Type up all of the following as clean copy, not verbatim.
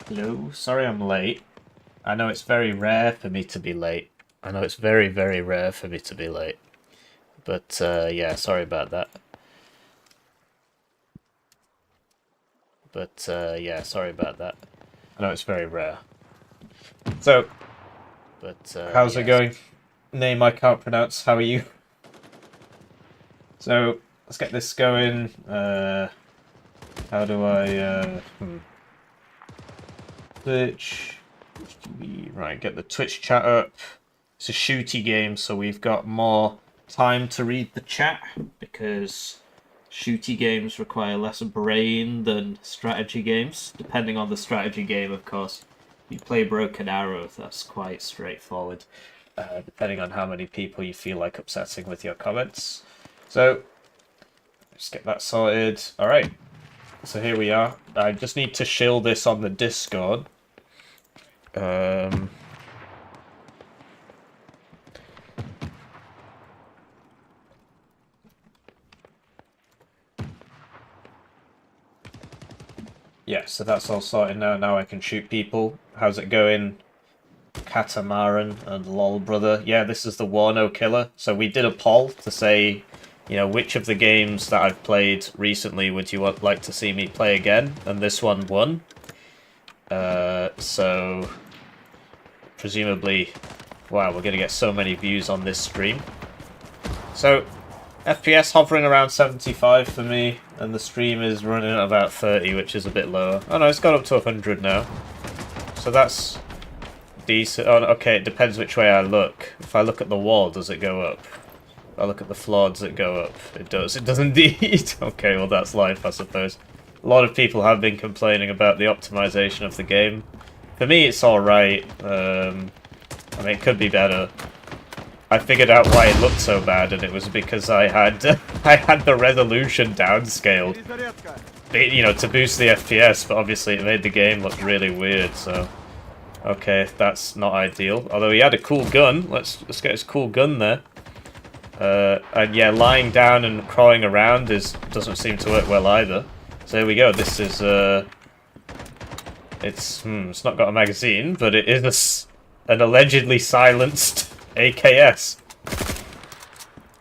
Hello, sorry I'm late. I know it's very rare for me to be late. I know it's very, very rare for me to be late. But yeah, sorry about that. But yeah, sorry about that. I know it's very rare. So, how's it going? Name I can't pronounce. How are you? So, let's get this going. How do I Twitch. Right, get the Twitch chat up. It's a shooty game, so we've got more time to read the chat because shooty games require less brain than strategy games, depending on the strategy game, of course. If you play Broken Arrow, that's quite straightforward, depending on how many people you feel like upsetting with your comments. So, let's get that sorted. Alright, so here we are. I just need to shill this on the Discord. Yeah, so that's all sorted now. Now I can shoot people. How's it going? Catamaran and Lol Brother. Yeah, this is the Warno Killer. So we did a poll to say, you know, which of the games that I've played recently would you like to see me play again? And this one won. So presumably, wow, we're going to get so many views on this stream. So FPS hovering around 75 for me, and the stream is running at about 30, which is a bit lower. Oh no, it's got up to 100 now. So that's decent. Oh, okay, it depends which way I look. If I look at the wall, does it go up? If I look at the floor, does it go up? It does. It does indeed. Okay, well that's life, I suppose. A lot of people have been complaining about the optimization of the game. For me, it's alright. I mean, it could be better. I figured out why it looked so bad, and it was because I had the resolution downscaled, you know, to boost the FPS. But obviously, it made the game look really weird. So, okay, that's not ideal. Although he had a cool gun. Let's get his cool gun there. And yeah, lying down and crawling around doesn't seem to work well either. So here we go. This is it's not got a magazine, but it is an allegedly silenced AKS.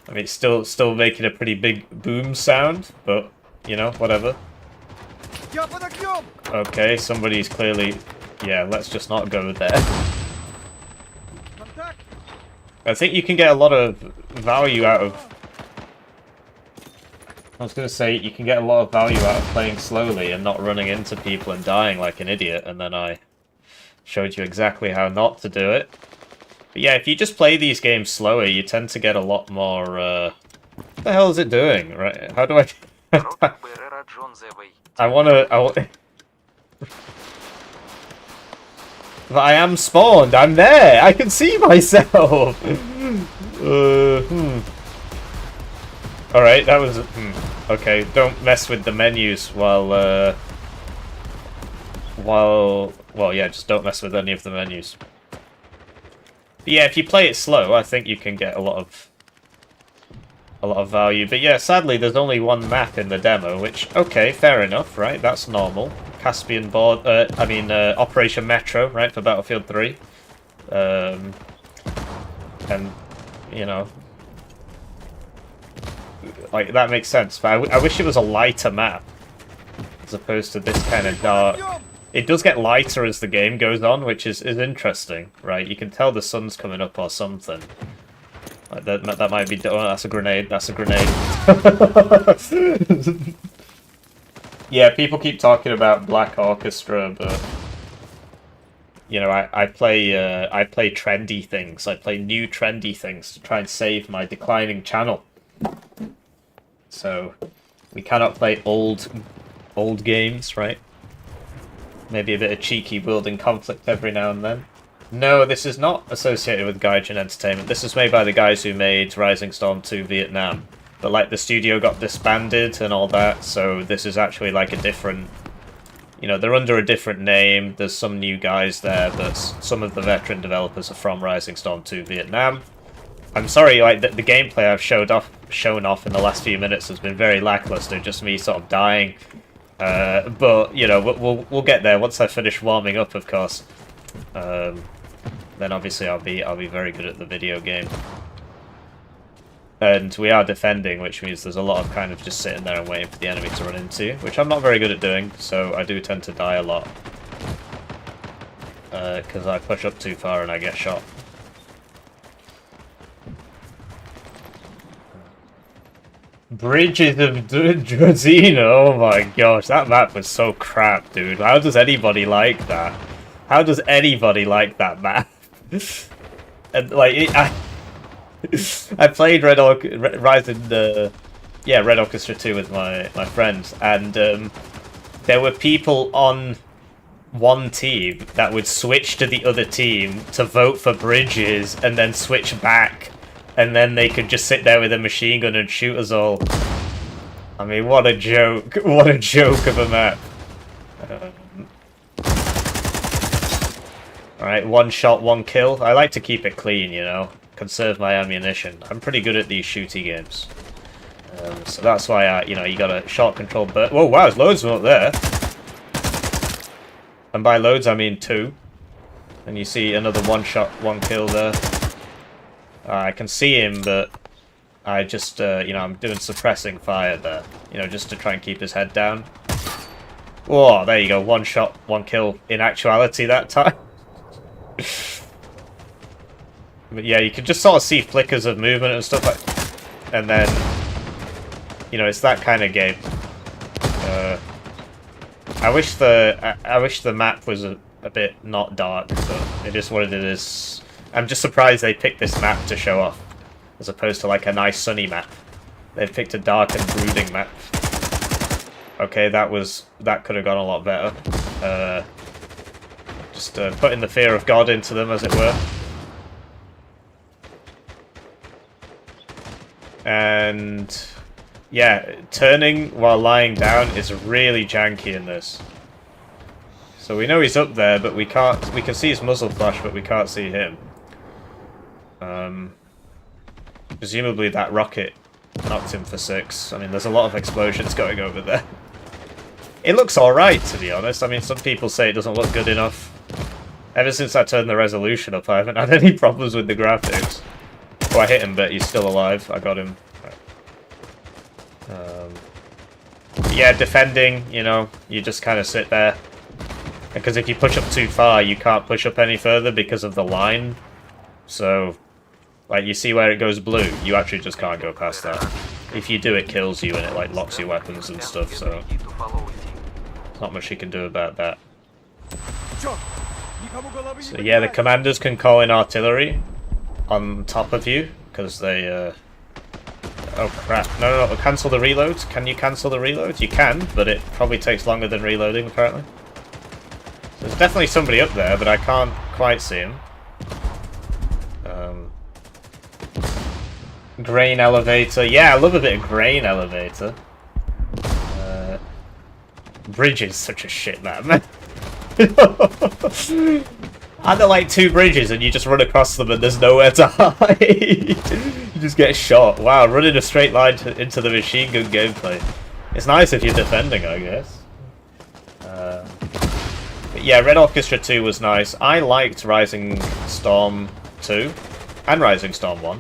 I mean, it's still making a pretty big boom sound, but you know, whatever. Okay, somebody's clearly. Yeah, let's just not go there. I think you can get a lot of value out of. I was going to say, you can get a lot of value out of playing slowly and not running into people and dying like an idiot, and then I showed you exactly how not to do it. But yeah, if you just play these games slower, you tend to get a lot more, what the hell is it doing? Right, how do I... I wanna... But I am spawned, I'm there! I can see myself! Alright, that was... Okay, don't mess with the menus while, well, yeah, just don't mess with any of the menus. But yeah, if you play it slow, I think you can get a lot of value. But yeah, sadly, there's only one map in the demo, which, okay, fair enough, right? That's normal. Caspian board, Operation Metro, right, for Battlefield 3. And, you know, like, that makes sense. But I wish it was a lighter map, as opposed to this kind of dark. It does get lighter as the game goes on, which is interesting, right? You can tell the sun's coming up or something. Like that might be... Oh, that's a grenade. That's a grenade. Yeah, people keep talking about Black Orchestra, but... You know, I play trendy things. I play new trendy things to try and save my declining channel. So, we cannot play old games, right? Maybe a bit of cheeky building conflict every now and then. No, this is not associated with Gaijin Entertainment. This is made by the guys who made Rising Storm 2 Vietnam. But, like, the studio got disbanded and all that, so this is actually, like, a different... You know, they're under a different name. There's some new guys there, but some of the veteran developers are from Rising Storm 2 Vietnam. I'm sorry, like, the gameplay I've shown off in the last few minutes has been very lackluster, just me sort of dying But you know, we'll get there once I finish warming up, of course. Then obviously I'll be very good at the video game. And we are defending, which means there's a lot of kind of just sitting there and waiting for the enemy to run into, which I'm not very good at doing, so I do tend to die a lot. Because I push up too far and I get shot. Bridges of Drazina, oh my gosh, that map was so crap, dude. How does anybody like that? How does anybody like that map? And like, I played Red Orchestra 2 with my friends, and there were people on one team that would switch to the other team to vote for Bridges and then switch back, and then they could just sit there with a machine gun and shoot us all. I mean, what a joke. What a joke of a map. Alright, 1 shot, 1 kill. I like to keep it clean, you know. Conserve my ammunition. I'm pretty good at these shooty games. So that's why, you got a shot control burst. Whoa, wow, there's loads of them up there. And by loads, I mean 2. And you see another 1 shot, 1 kill there. I can see him, but I just, I'm doing suppressing fire there. Just to try and keep his head down. Oh, there you go. 1 shot, 1 kill in actuality that time. But yeah, you can just sort of see flickers of movement and stuff like, and then, it's that kind of game. I wish the map was a bit not dark, but it is what it is. I'm just surprised they picked this map to show off, as opposed to like a nice sunny map. They've picked a dark and brooding map. Okay, that could have gone a lot better. Just putting the fear of God into them, as it were. And yeah, turning while lying down is really janky in this. So we know he's up there, but we can see his muzzle flash, but we can't see him. Presumably that rocket knocked him for 6. I mean, there's a lot of explosions going over there. It looks alright, to be honest. I mean, some people say it doesn't look good enough. Ever since I turned the resolution up, I haven't had any problems with the graphics. Oh, I hit him, but he's still alive. I got him. Yeah, defending, you just kind of sit there. Because if you push up too far, you can't push up any further because of the line. So, like, you see where it goes blue? You actually just can't go past that. If you do, it kills you and it, like, locks your weapons and stuff, so... not much you can do about that. So yeah, the commanders can call in artillery on top of you, because they, oh crap, no, cancel the reload. Can you cancel the reload? You can, but it probably takes longer than reloading, apparently. So there's definitely somebody up there, but I can't quite see him. Grain elevator. Yeah, I love a bit of grain elevator. Bridge is such a shit map, man. And they're like 2 bridges and you just run across them and there's nowhere to hide. You just get shot. Wow, running a straight line into the machine gun gameplay. It's nice if you're defending, I guess. But yeah, Red Orchestra 2 was nice. I liked Rising Storm 2 and Rising Storm 1.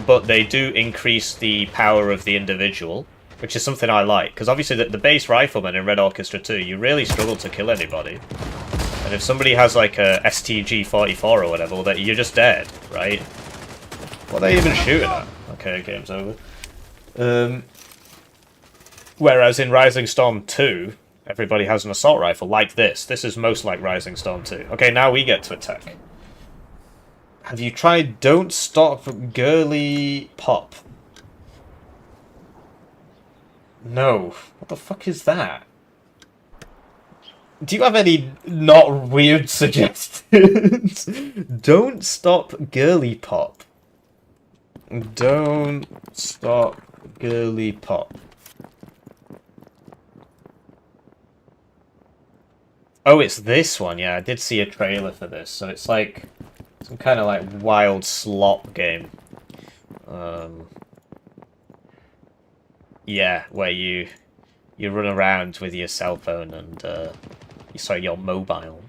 But they do increase the power of the individual, which is something I like. Because obviously the base rifleman in Red Orchestra 2, you really struggle to kill anybody. And if somebody has like a STG-44 or whatever, well, you're just dead, right? What are they even shooting at? Okay, game's over. Whereas in Rising Storm 2, everybody has an assault rifle like this. This is most like Rising Storm 2. Okay, now we get to attack. Have you tried Don't Stop Girly Pop? No. What the fuck is that? Do you have any not weird suggestions? Don't Stop Girly Pop. Don't Stop Girly Pop. Oh, it's this one. Yeah, I did see a trailer for this. So it's like some kind of like wild slop game. Yeah, where you you run around with your cell phone and sorry, your mobile,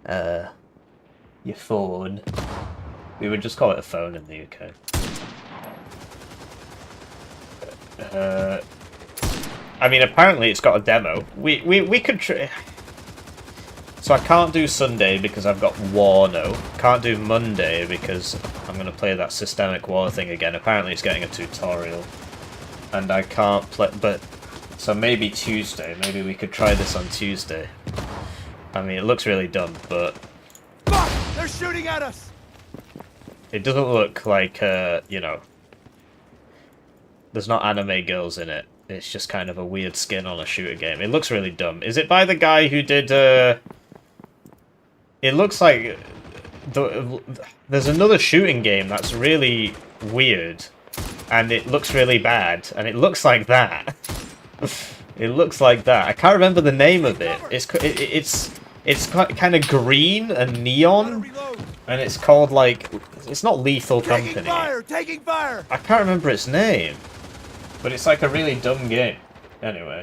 your phone. We would just call it a phone in the UK. I mean, apparently it's got a demo. We could try. So I can't do Sunday because I've got Wano. Can't do Monday because I'm going to play that Systemic War thing again. Apparently it's getting a tutorial. And I can't play... But... So maybe Tuesday. Maybe we could try this on Tuesday. I mean, it looks really dumb, but... Fuck! They're shooting at us! It doesn't look like, you know... There's not anime girls in it. It's just kind of a weird skin on a shooter game. It looks really dumb. Is it by the guy who did, It looks like... There's another shooting game that's really weird. And it looks really bad. And it looks like that. It looks like that. I can't remember the name of it. It's kind of green and neon. And it's called, like... It's not Lethal Company. Taking fire! Taking fire! I can't remember its name. But it's like a really dumb game. Anyway.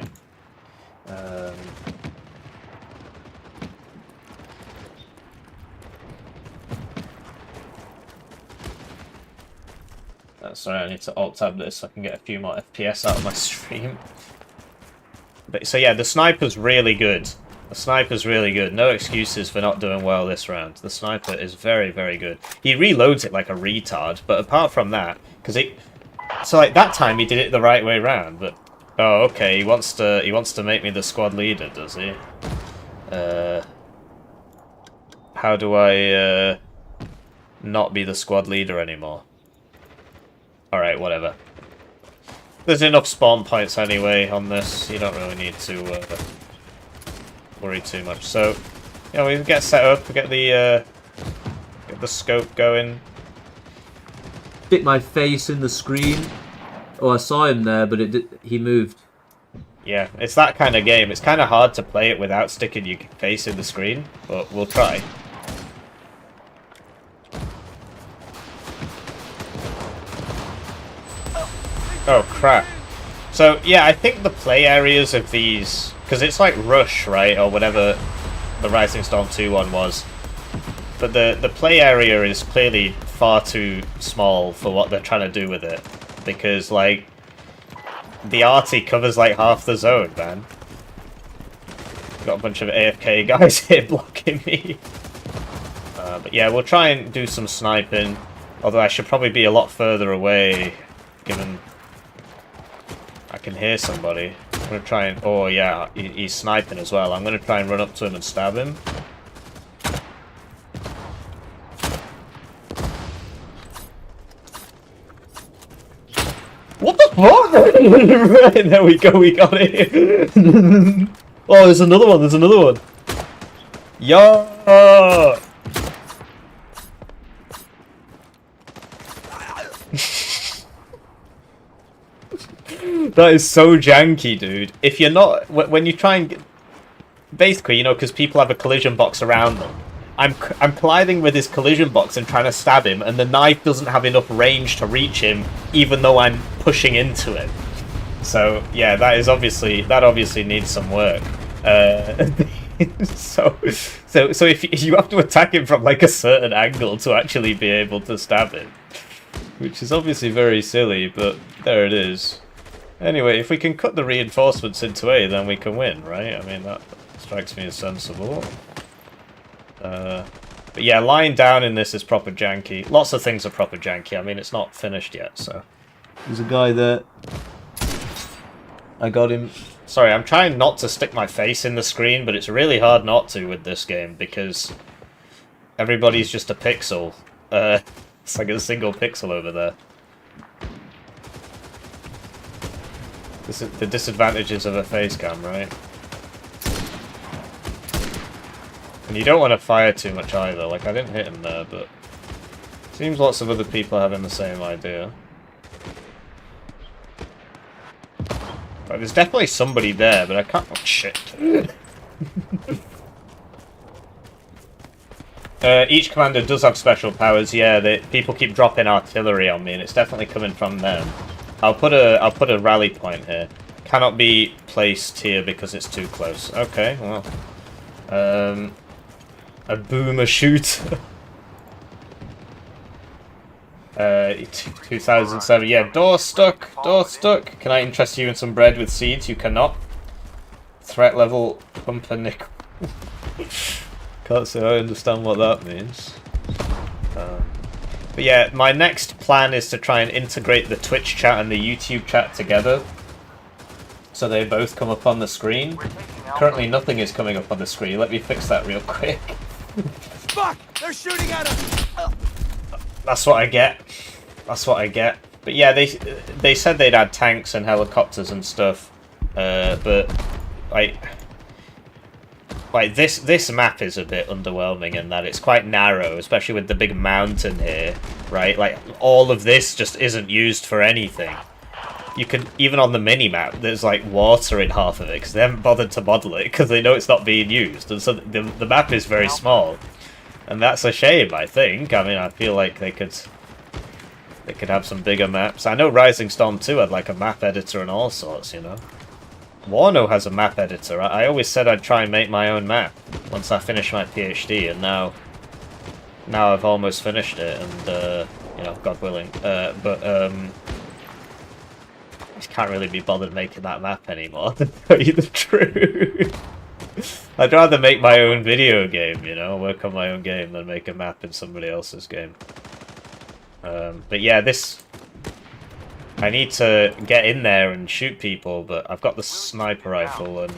Sorry, I need to alt-tab this so I can get a few more FPS out of my stream. But, so yeah, the sniper's really good. The sniper's really good. No excuses for not doing well this round. The sniper is very, very good. He reloads it like a retard, but apart from that, because it... So like that time he did it the right way round, but oh okay, he wants to make me the squad leader, does he? How do I not be the squad leader anymore? Alright, whatever. There's enough spawn points anyway on this, you don't really need to worry too much. So, you know, we get set up, we get the scope going. Stick my face in the screen. Oh, I saw him there, but he moved. Yeah, it's that kind of game. It's kind of hard to play it without sticking your face in the screen, but we'll try. Oh, crap. So, yeah, I think the play areas of these... Because it's like Rush, right? Or whatever the Rising Storm 2 one was. But the play area is clearly far too small for what they're trying to do with it. Because, like, the arty covers, like, half the zone, man. Got a bunch of AFK guys here blocking me. But yeah, we'll try and do some sniping. Although I should probably be a lot further away, given I can hear somebody. I'm going to try and... Oh, yeah, he's sniping as well. I'm going to try and run up to him and stab him. What the fuck? Right, there we go, we got it. Oh, there's another one, there's another one. Yo! That is so janky, dude. If you're not... When you try and... Basically, you know, because people have a collision box around them. I'm colliding with his collision box and trying to stab him, and the knife doesn't have enough range to reach him, even though I'm pushing into him. So yeah, that obviously needs some work. So if you have to attack him from like a certain angle to actually be able to stab him, which is obviously very silly, but there it is. Anyway, if we can cut the reinforcements into A, then we can win, right? I mean, that strikes me as sensible. But yeah, lying down in this is proper janky. Lots of things are proper janky. I mean, it's not finished yet, so... There's a guy there. I got him. Sorry, I'm trying not to stick my face in the screen, but it's really hard not to with this game, because everybody's just a pixel. It's like a single pixel over there. This is the disadvantages of a face cam, right? And you don't want to fire too much either. Like, I didn't hit him there, but... Seems lots of other people are having the same idea. Right, there's definitely somebody there, but I can't... Oh, shit. Each commander does have special powers, yeah. People keep dropping artillery on me, and it's definitely coming from them. I'll put a rally point here. Cannot be placed here because it's too close. Okay, well. A boomer shooter. 2007. Yeah, door stuck. Door stuck. Can I interest you in some bread with seeds? You cannot. Threat level pumpernickel. Can't say I understand what that means. But yeah, my next plan is to try and integrate the Twitch chat and the YouTube chat together, so they both come up on the screen. Currently, nothing is coming up on the screen. Let me fix that real quick. Fuck! They're shooting at us! That's what I get. That's what I get. But yeah, they said they'd add tanks and helicopters and stuff, but like this map is a bit underwhelming in that it's quite narrow, especially with the big mountain here, right? Like all of this just isn't used for anything. You can, even on the mini map, there's like water in half of it because they haven't bothered to model it because they know it's not being used, and so the map is very small, and that's a shame. I think. I mean, I feel like they could have some bigger maps. I know Rising Storm 2 had like a map editor and all sorts, you know. Warno has a map editor. I always said I'd try and make my own map once I finish my PhD, and now I've almost finished it, and you know, God willing. But I just can't really be bothered making that map anymore, to tell you the truth. I'd rather make my own video game, you know, work on my own game than make a map in somebody else's game. But yeah, this... I need to get in there and shoot people, but I've got the sniper rifle, and...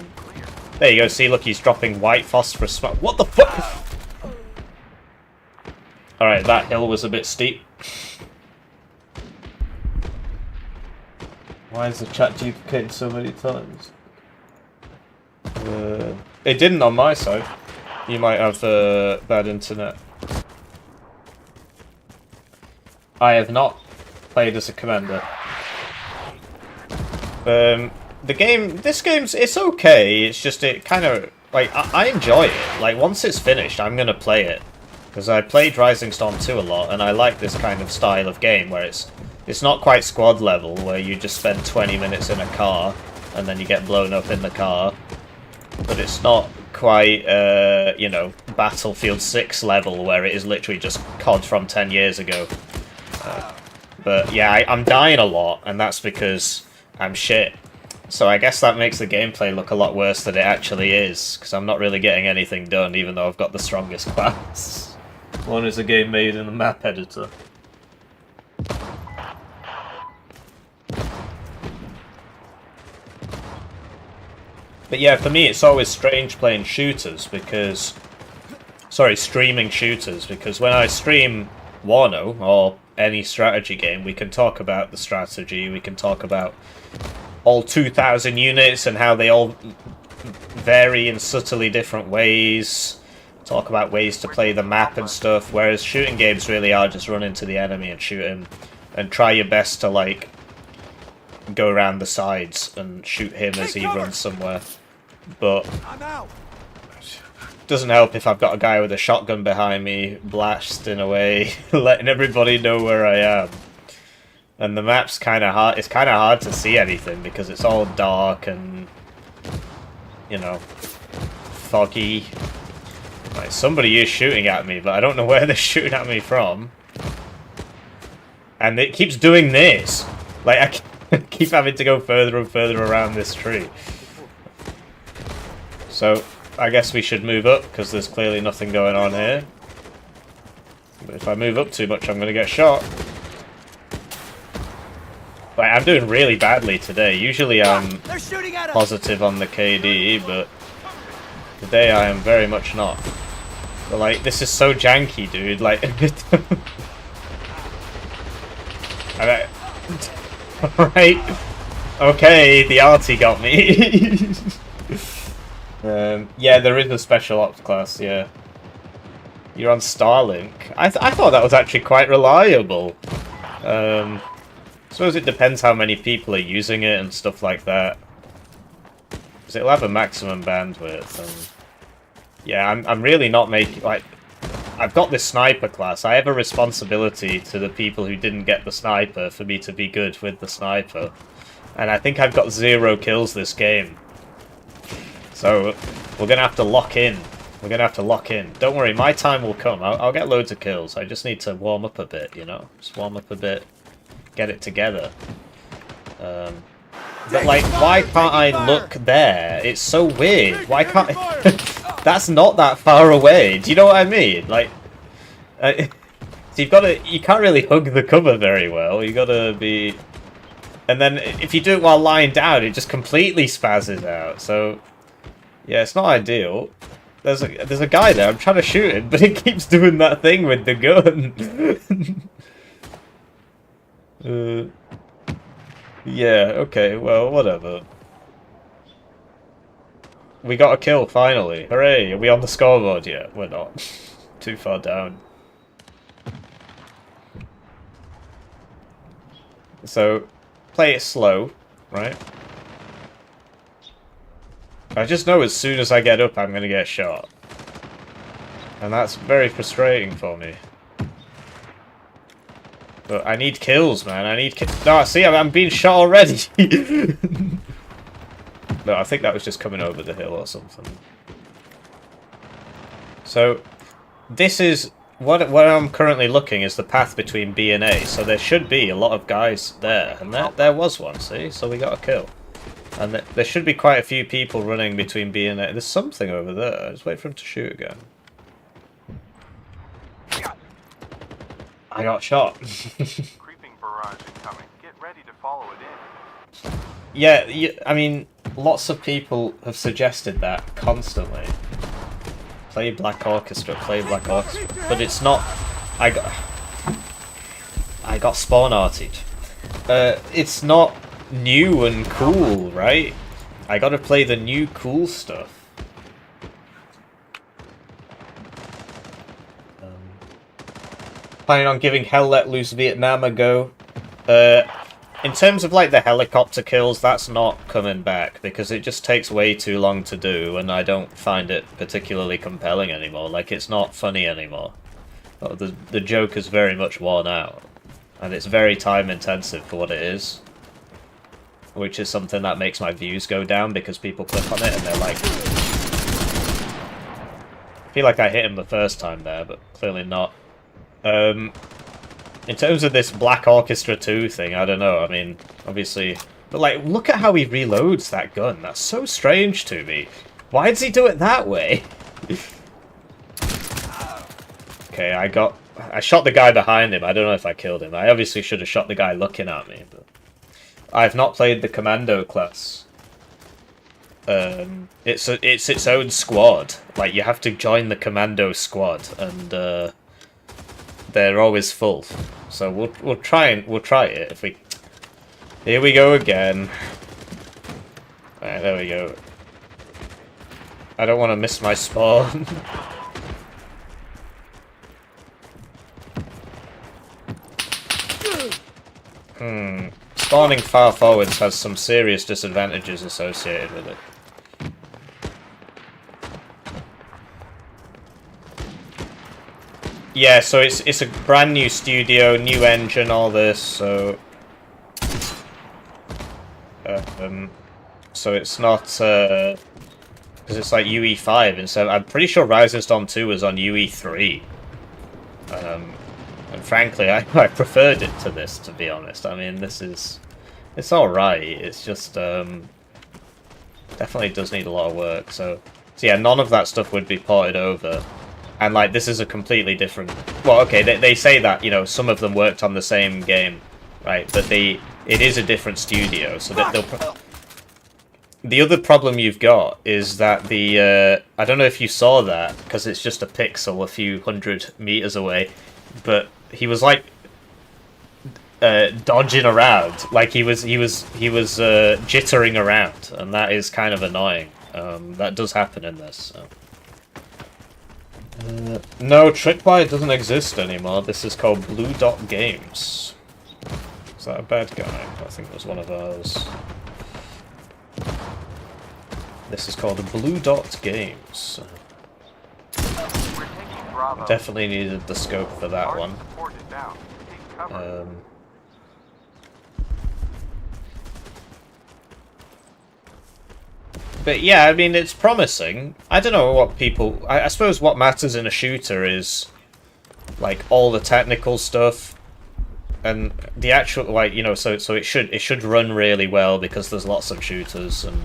There you go, see, look, he's dropping white phosphorus smoke. What the fuck? Alright, that hill was a bit steep. Why is the chat duplicated so many times? It didn't on my side. You might have bad internet. I have not played as a commander. This game's, it's okay, it's just, it kind of, like, I enjoy it. Like, once it's finished, I'm gonna play it. Because I played Rising Storm 2 a lot, and I like this kind of style of game, where it's not quite squad level, where you just spend 20 minutes in a car, and then you get blown up in the car. But it's not quite, you know, Battlefield 6 level, where it is literally just COD from 10 years ago. But yeah, I'm dying a lot, and that's because I'm shit. So I guess that makes the gameplay look a lot worse than it actually is, because I'm not really getting anything done, even though I've got the strongest class. One is a game made in the map editor. But yeah, for me it's always strange playing shooters, because... Sorry, streaming shooters, because when I stream Warno, or any strategy game, we can talk about the strategy, we can talk about all 2,000 units and how they all vary in subtly different ways, talk about ways to play the map and stuff, whereas shooting games really are just run into the enemy and shoot him, and try your best to, like, go around the sides and shoot him as he runs somewhere. But doesn't help if I've got a guy with a shotgun behind me, blasting away, letting everybody know where I am. And the map's kind of hard. It's kind of hard to see anything because it's all dark and, you know, foggy. Like, somebody is shooting at me, but I don't know where they're shooting at me from. And it keeps doing this. Like, I keep having to go further and further around this tree. So, I guess we should move up, because there's clearly nothing going on here. But if I move up too much, I'm going to get shot. Like, I'm doing really badly today. Usually I'm positive on the KD, but today I am very much not. But, like, this is so janky, dude. Like, alright. Okay, the arty got me. Yeah, there is a special ops class, yeah. You're on Starlink. I thought that was actually quite reliable. I suppose it depends how many people are using it and stuff like that. Because it'll have a maximum bandwidth. And yeah, I'm really not making... Like, I've got this sniper class. I have a responsibility to the people who didn't get the sniper for me to be good with the sniper. And I think I've got 0 kills this game. So, we're going to have to lock in. We're going to have to lock in. Don't worry, my time will come. I'll get loads of kills. I just need to warm up a bit, you know? Just warm up a bit. Get it together. But, like, why can't I look there? It's so weird. Why can't I... That's not that far away. Do you know what I mean? Like... so you've got to... You can't really hug the cover very well. You got to be... And then if you do it while lying down, it just completely spazzes out. So, yeah, it's not ideal. There's a guy there. I'm trying to shoot him, but it keeps doing that thing with the gun. Yeah, okay, well, whatever. We got a kill, finally. Hooray! Are we on the scoreboard yet? We're not. Too far down. So, play it slow, right? I just know as soon as I get up, I'm gonna get shot. And that's very frustrating for me. But I need kills, man. I need kills. No, see, I'm being shot already. No, I think that was just coming over the hill or something. So, this is... What I'm currently looking is the path between B and A. So there should be a lot of guys there. And there was one, see? So we got a kill. And there should be quite a few people running between B and A. There's something over there. Just wait for him to shoot again. I got shot. Creeping barrage incoming. Get ready to follow it in. Yeah, I mean, lots of people have suggested that constantly. Play Black Orchestra, play Black Orchestra. But it's not... I got spawn arted. It's not new and cool, right? I gotta play the new cool stuff. Planning on giving Hell Let Loose Vietnam a go. In terms of like the helicopter kills, that's not coming back because it just takes way too long to do and I don't find it particularly compelling anymore. Like, it's not funny anymore. The joke is very much worn out and it's very time intensive for what it is. Which is something that makes my views go down because people click on it and they're like... I feel like I hit him the first time there, but clearly not. In terms of this Black Orchestra 2 thing, I don't know, I mean, obviously... But, like, look at how he reloads that gun. That's so strange to me. Why does he do it that way? Okay, I shot the guy behind him. I don't know if I killed him. I obviously should have shot the guy looking at me, but... I've not played the Commando class. It's its own squad. Like, you have to join the Commando squad, and, they're always full. So we'll try it if we... Here we go again. Alright, there we go. I don't want to miss my spawn. Spawning far forwards has some serious disadvantages associated with it. Yeah, so it's a brand new studio, new engine, all this, so... so it's not, because it's like UE5 instead. I'm pretty sure Rise of Storm 2 was on UE3. And frankly, I preferred it to this, to be honest. I mean, it's alright, it's just, definitely does need a lot of work, so yeah, none of that stuff would be ported over. And, like, this is a completely different... Well, okay, they say that, you know, some of them worked on the same game, right? But it is a different studio, so that they'll... The other problem you've got is that the... I don't know if you saw that, because it's just a pixel a few hundred meters away, but he was, like, dodging around. Like, he was jittering around, and that is kind of annoying. That does happen in this, so... no, Tripwire doesn't exist anymore. This is called Blue Dot Games. Is that a bad guy? I think it was one of ours. This is called Blue Dot Games. Definitely needed the scope for that one. But yeah, I mean, it's promising. I don't know what people... I suppose what matters in a shooter is, like, all the technical stuff. And the actual, like, you know, so it should run really well because there's lots of shooters and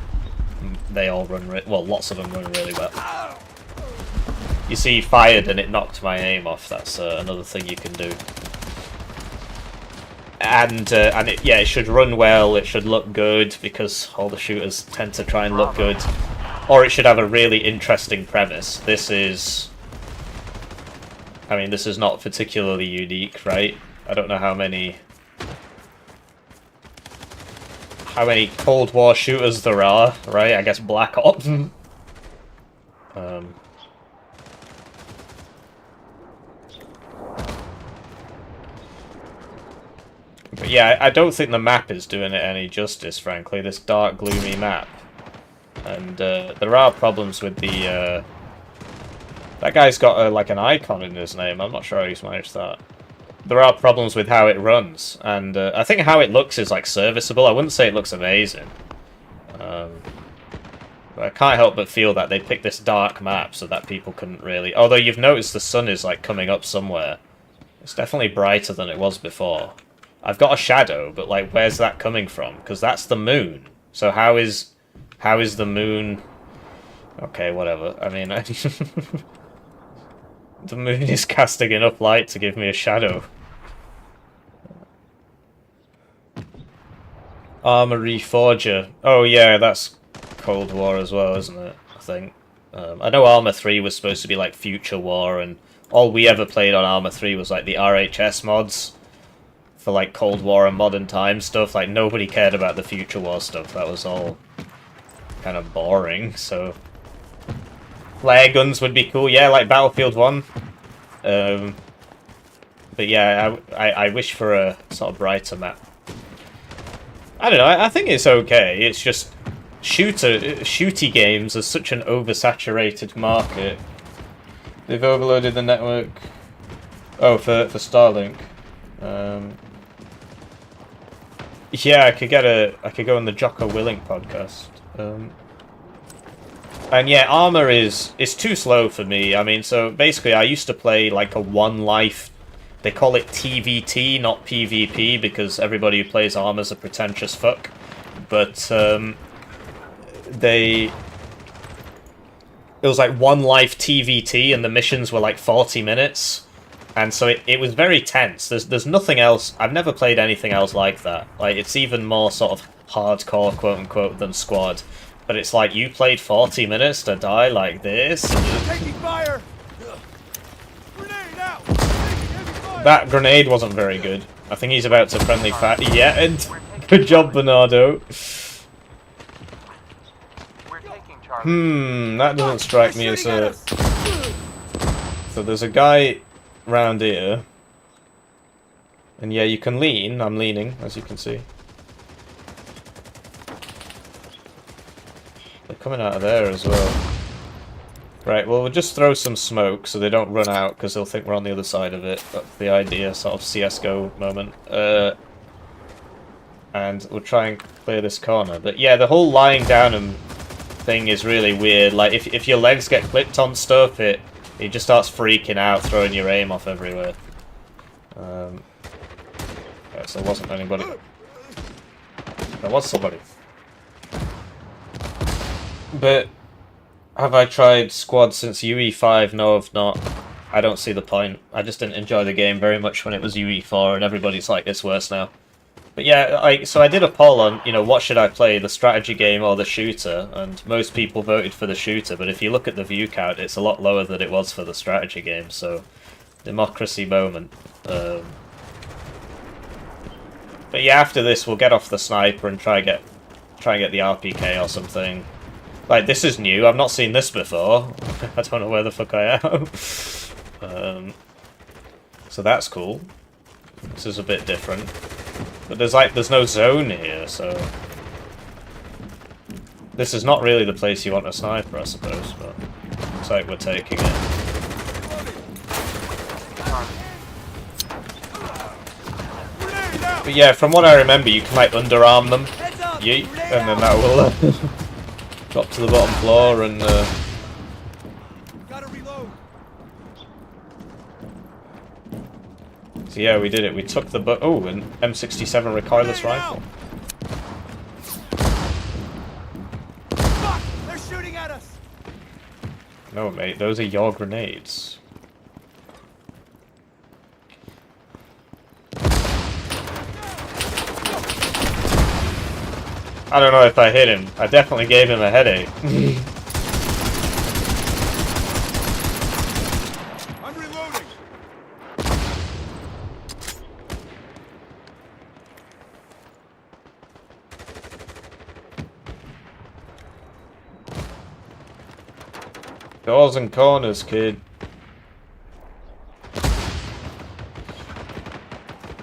they all run... well, lots of them run really well. You see, fired and it knocked my aim off. That's another thing you can do. And it should run well, it should look good, because all the shooters tend to try and look good. Or it should have a really interesting premise. This is... I mean, this is not particularly unique, right? I don't know how many Cold War shooters there are, right? I guess Black Ops. But yeah, I don't think the map is doing it any justice, frankly, this dark, gloomy map. And there are problems with the... that guy's got like an icon in his name, I'm not sure how he's managed that. There are problems with how it runs, and I think how it looks is like serviceable. I wouldn't say it looks amazing. But I can't help but feel that they picked this dark map so that people couldn't really... Although you've noticed the sun is like coming up somewhere. It's definitely brighter than it was before. I've got a shadow, but like, where's that coming from? Because that's the moon. So how is the moon... Okay, whatever. I mean, the moon is casting enough light to give me a shadow. Armory Forger. Oh yeah, that's Cold War as well, isn't it? I think. I know Arma 3 was supposed to be like Future War, and all we ever played on Arma 3 was like the RHS mods. For like Cold War and modern times stuff, like nobody cared about the Future War stuff. That was all kind of boring. So flare guns would be cool, yeah, like Battlefield 1. But yeah, I wish for a sort of brighter map. I don't know. I think it's okay. It's just shooty games are such an oversaturated market. They've overloaded the network. Oh, for Starlink. Yeah, I could go on the Jocko Willink podcast. And yeah, Arma is too slow for me. I mean, so basically I used to play like a one life, they call it TVT, not PvP, because everybody who plays Arma's a pretentious fuck. But it was like one life TVT and the missions were like 40 minutes. And so it was very tense. There's nothing else. I've never played anything else like that. Like, it's even more sort of hardcore, quote-unquote, than Squad. But it's like, you played 40 minutes to die like this? Taking fire! Grenade out! That grenade wasn't very good. I think he's about to friendly fire. Yeah, and good job, Bernardo. We're taking Charlie. That doesn't strike me as a... So there's a guy round here. And yeah, you can lean. I'm leaning, as you can see. They're coming out of there as well. Right, well, we'll just throw some smoke so they don't run out, because they'll think we're on the other side of it. That's the idea, sort of CSGO moment. And we'll try and clear this corner. But yeah, the whole lying down and thing is really weird. Like, if your legs get clipped on stuff, it just starts freaking out, throwing your aim off everywhere. Yeah, so there wasn't anybody. There was somebody. But have I tried Squad since UE5? No, I've not. I don't see the point. I just didn't enjoy the game very much when it was UE4, and everybody's like, it's worse now. But yeah, so I did a poll on, you know, what should I play, the strategy game or the shooter? And most people voted for the shooter, but if you look at the view count, it's a lot lower than it was for the strategy game, so democracy moment. But yeah, after this, we'll get off the sniper and try and get the RPK or something. Like, this is new. I've not seen this before. I don't know where the fuck I am. So that's cool. This is a bit different. But there's no zone here, so... This is not really the place you want a sniper, I suppose, but... Looks like we're taking it. But yeah, from what I remember, you can, like, underarm them. Yeet, and then that will... Drop to the bottom floor and Gotta reload. so yeah, we did it. We took the an M67 recoilless rifle. Fuck! They're shooting at us. No, mate, those are your grenades. I don't know if I hit him. I definitely gave him a headache. I'm reloading. Doors and corners, kid.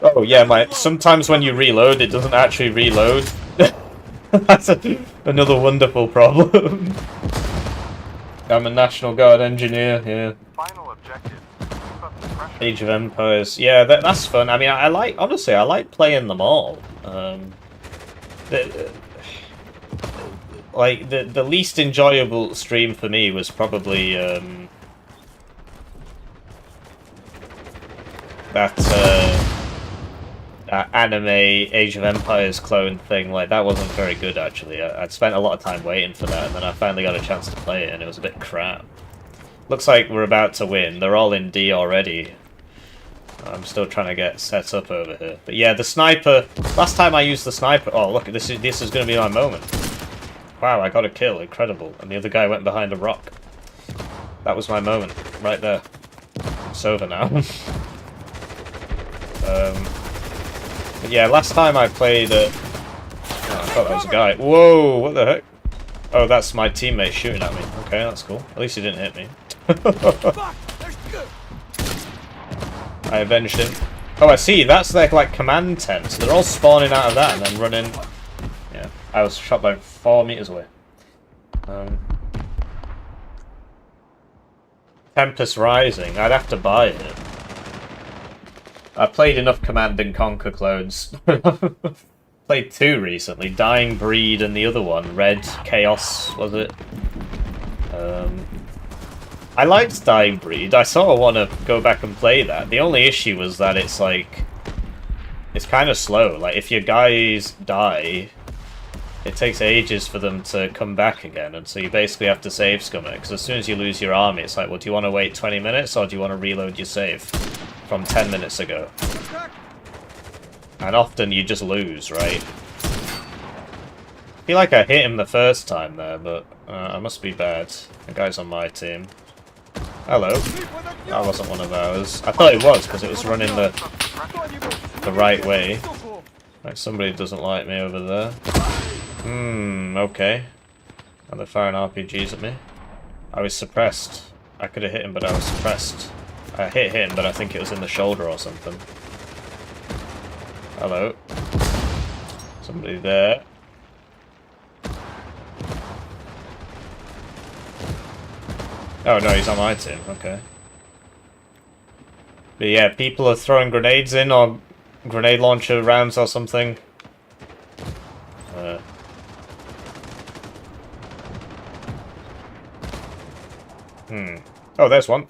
Oh yeah, sometimes when you reload, it doesn't actually reload. That's another wonderful problem. I'm a National Guard engineer, yeah. Final objective. Keep up the pressure. Age of Empires. Yeah, that's fun. I mean, honestly, I like playing them all. The least enjoyable stream for me was probably that anime Age of Empires clone thing. Like, that wasn't very good, actually. I'd spent a lot of time waiting for that, and then I finally got a chance to play it, and it was a bit crap. Looks like we're about to win. They're all in D already. I'm still trying to get set up over here. But yeah, the sniper... Last time I used the sniper... Oh, look, this is going to be my moment. Wow, I got a kill. Incredible. And the other guy went behind a rock. That was my moment. Right there. It's over now. But yeah, last time I played... Oh, I thought that was a guy. Whoa, what the heck? Oh, that's my teammate shooting at me. Okay, that's cool. At least he didn't hit me. Fuck! There's good. I avenged him. Oh, I see. That's their, like, command tent. So they're all spawning out of that and then running... Yeah, I was shot by 4 meters away. Tempest Rising. I'd have to buy it. I played enough Command and Conquer clones. Played 2 recently. Dying Breed and the other one. Red Chaos, was it? I liked Dying Breed. I sort of want to go back and play that. The only issue was that it's like... It's kind of slow. Like, if your guys die, it takes ages for them to come back again. And so you basically have to save scum it. Because as soon as you lose your army, it's like, well, do you want to wait 20 minutes or do you want to reload your save from 10 minutes ago? And often you just lose, right? I feel like I hit him the first time there, but I must be bad. The guy's on my team. Hello. That wasn't one of ours. I thought it was, because it was running the right way. Like, somebody doesn't like me over there. Okay. And they're firing RPGs at me. I was suppressed. I could have hit him, but I was suppressed. I hit him, but I think it was in the shoulder or something. Hello. Somebody there. Oh no, he's on my team, okay. But yeah, people are throwing grenades in, or grenade launcher rounds or something. Oh, there's one.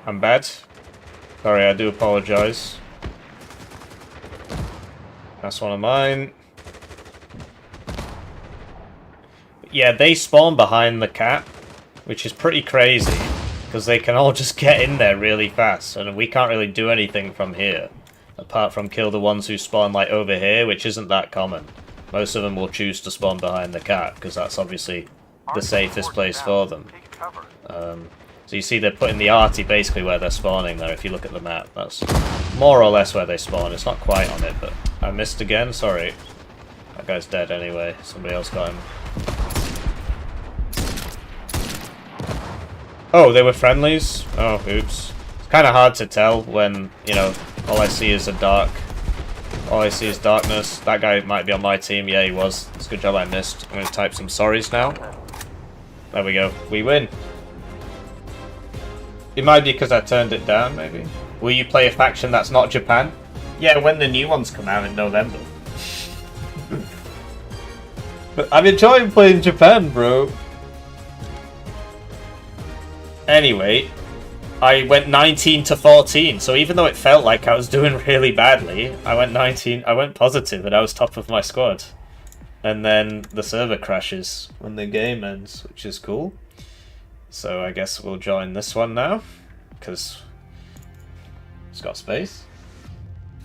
I'm bad. Sorry, I do apologise. That's one of mine. Yeah, they spawn behind the cap, which is pretty crazy, because they can all just get in there really fast, and we can't really do anything from here, apart from kill the ones who spawn, like, over here, which isn't that common. Most of them will choose to spawn behind the cap, because that's obviously the safest place for them. So you see they're putting the arty basically where they're spawning there, if you look at the map. That's more or less where they spawn. It's not quite on it, but I missed again, sorry. That guy's dead anyway, somebody else got him. Oh, they were friendlies? Oh, oops. It's kind of hard to tell when, you know, all I see is darkness. That guy might be on my team. Yeah, he was. It's a good job I missed. I'm going to type some sorries now. There we go. We win. It might be because I turned it down, maybe. Will you play a faction that's not Japan? Yeah, when the new ones come out in November. I'm enjoying playing Japan, bro. Anyway, I went 19 to 14, so even though it felt like I was doing really badly, I went positive and I was top of my squad. And then the server crashes when the game ends, which is cool. So I guess we'll join this one now, because it's got space.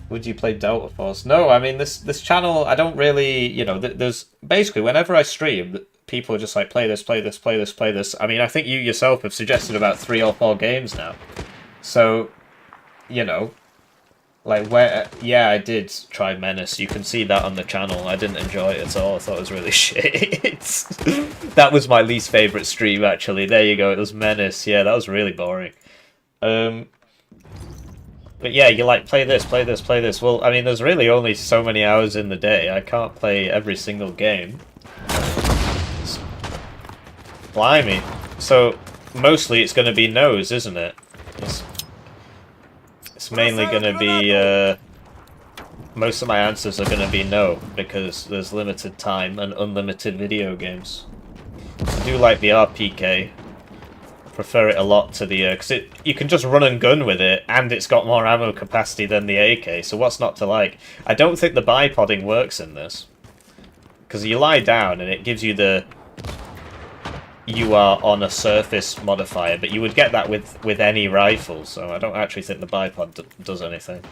Would you play Delta Force? No, I mean, this channel, I don't really, you know, there's basically, whenever I stream, people are just like, play this, play this, play this, play this. I mean, I think you yourself have suggested about 3 or 4 games now. So, you know, like, yeah, I did try Menace. You can see that on the channel. I didn't enjoy it at all. I thought it was really shit. That was my least favourite stream, actually. There you go, it was Menace. Yeah, that was really boring. But yeah, you like, play this, play this, play this. Well, I mean, there's really only so many hours in the day. I can't play every single game. Blimey. So, mostly it's going to be no's, isn't it? It's mainly going to be, most of my answers are going to be no, because there's limited time and unlimited video games. I do like the RPK. Prefer it a lot to the, because you can just run and gun with it, and it's got more ammo capacity than the AK, so what's not to like? I don't think the bipodding works in this. Because you lie down and it gives you the... You are on a surface modifier, but you would get that with any rifle, so I don't actually think the bipod does anything.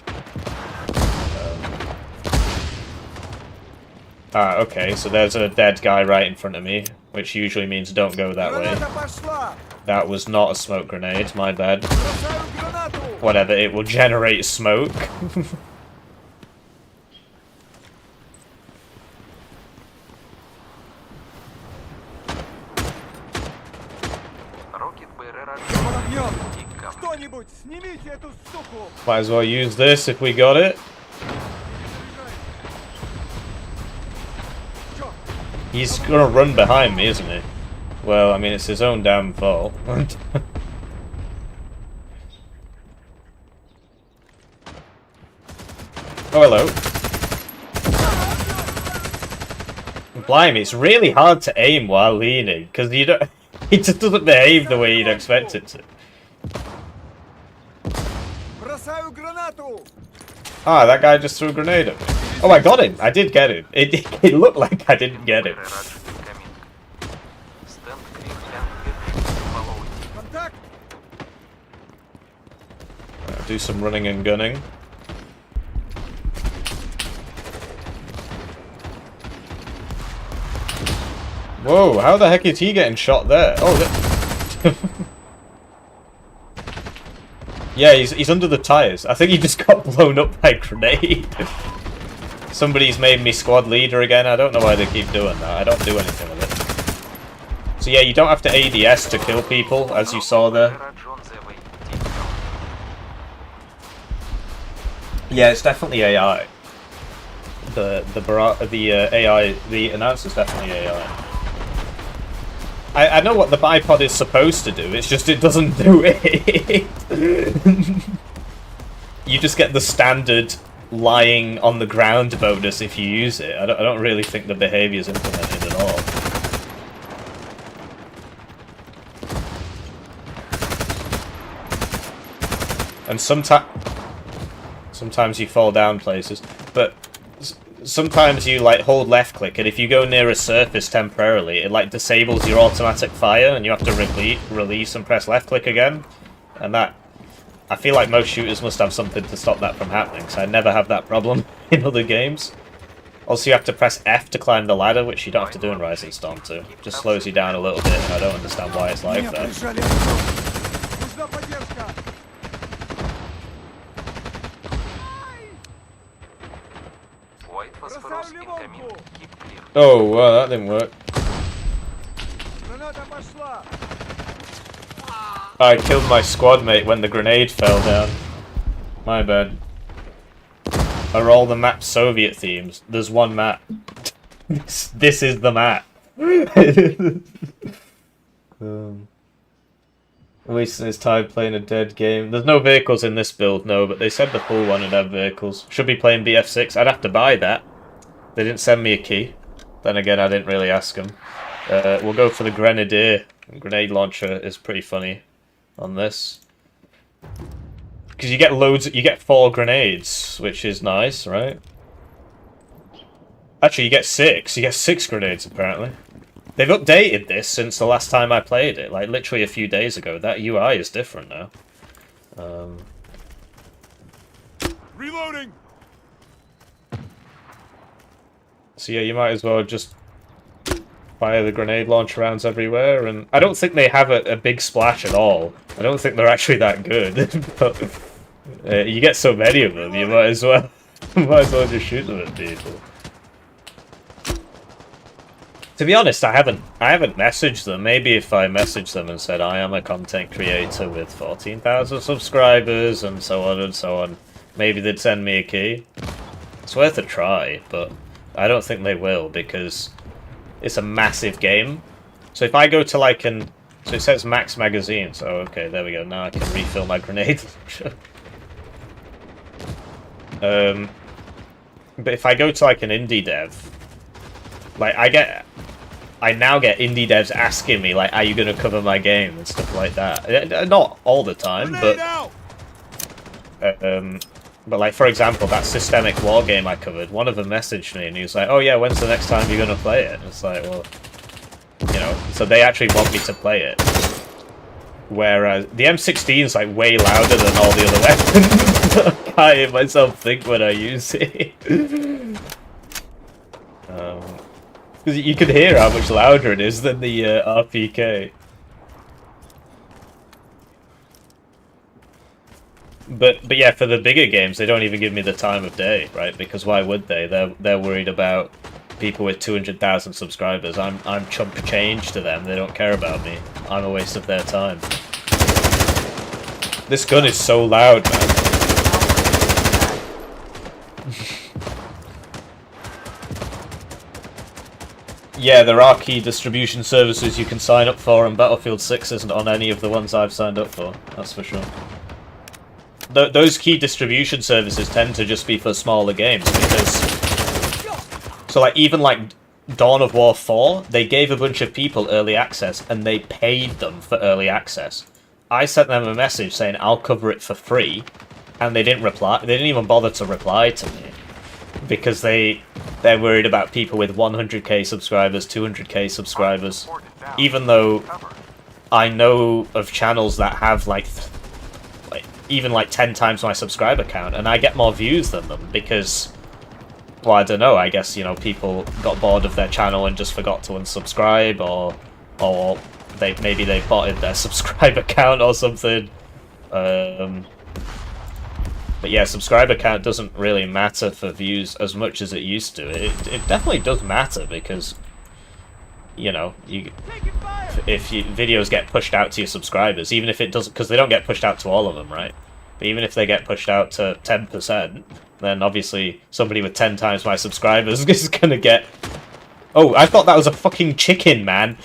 Okay, so there's a dead guy right in front of me, which usually means don't go that way. That was not a smoke grenade, my bad. Whatever, it will generate smoke. Might as well use this if we got it. He's gonna run behind me, isn't he? Well, I mean, it's his own damn fault. Oh, hello. Blimey, it's really hard to aim while leaning, because you don't... It just doesn't behave the way you'd expect it to. Ah, that guy just threw a grenade at me. Oh, I got him. I did get him. It looked like I didn't get him. Do some running and gunning. Whoa, how the heck is he getting shot there? Oh, yeah, he's under the tires. I think he just got blown up by a grenade. Somebody's made me squad leader again. I don't know why they keep doing that. I don't do anything with it. So yeah, you don't have to ADS to kill people, as you saw there. Yeah, it's definitely AI. The AI, the announcer's definitely AI. I know what the bipod is supposed to do, it's just it doesn't do it. You just get the standard lying on the ground bonus if you use it. I don't really think the behaviour's implemented at all. And sometimes you fall down places, but sometimes you like hold left click, and if you go near a surface temporarily, it like disables your automatic fire, and you have to release and press left click again. And that, I feel like most shooters must have something to stop that from happening, because I never have that problem in other games. Also, you have to press F to climb the ladder, which you don't have to do in Rising Storm 2. Just slows you down a little bit, and I don't understand why it's like that. Oh, wow, that didn't work. I killed my squad mate when the grenade fell down. My bad. Are all the maps Soviet themes? There's one map. This is the map. Wasting his time playing a dead game. There's no vehicles in this build, no, but they said the full one would have vehicles. Should be playing BF6. I'd have to buy that. They didn't send me a key. Then again, I didn't really ask him. We'll go for the Grenadier. Grenade launcher is pretty funny on this. Because you get loads, you get 4 grenades, which is nice, right? Actually, you get 6. You get 6 grenades, apparently. They've updated this since the last time I played it, like literally a few days ago. That UI is different now. Reloading. So yeah, you might as well just fire the grenade launch rounds everywhere, and I don't think they have a big splash at all. I don't think they're actually that good, but you get so many of them, you might as well just shoot them at people. To be honest, I haven't messaged them. Maybe if I messaged them and said I am a content creator with 14,000 subscribers and so on, maybe they'd send me a key. It's worth a try, but I don't think they will because it's a massive game. So if I go to like so it says max magazine, so okay, there we go. Now I can refill my grenade launcher. But if I go to like an indie dev, like I now get indie devs asking me like, are you gonna cover my game and stuff like that. Not all the time, but like for example, that Systemic War game I covered, one of them messaged me and he was like, oh yeah, when's the next time you're gonna play it? And it's like, well, you know, so they actually want me to play it. Whereas the M16 is like way louder than all the other weapons. I can't hear myself think when I use it. Because you can hear how much louder it is than the RPK. But yeah, for the bigger games, they don't even give me the time of day, right? Because why would they? They're worried about people with 200,000 subscribers. I'm chump change to them. They don't care about me. I'm a waste of their time. This gun is so loud, man. Yeah, there are key distribution services you can sign up for, and Battlefield 6 isn't on any of the ones I've signed up for, that's for sure. Those key distribution services tend to just be for smaller games, because... So, like, even, like, Dawn of War 4, they gave a bunch of people early access, and they paid them for early access. I sent them a message saying, I'll cover it for free, and they didn't reply. They didn't even bother to reply to me. Because they're worried about people with 100k subscribers, 200k subscribers. Even though I know of channels that have like even like 10 times my subscriber count, and I get more views than them because, well, I don't know. I guess, you know, people got bored of their channel and just forgot to unsubscribe, or maybe they botted their subscriber count or something. But yeah, subscriber count doesn't really matter for views as much as it used to. It definitely does matter because, you know, if videos get pushed out to your subscribers, even if it doesn't, because they don't get pushed out to all of them, right? But even if they get pushed out to 10%, then obviously somebody with 10 times my subscribers is gonna get... Oh, I thought that was a fucking chicken, man.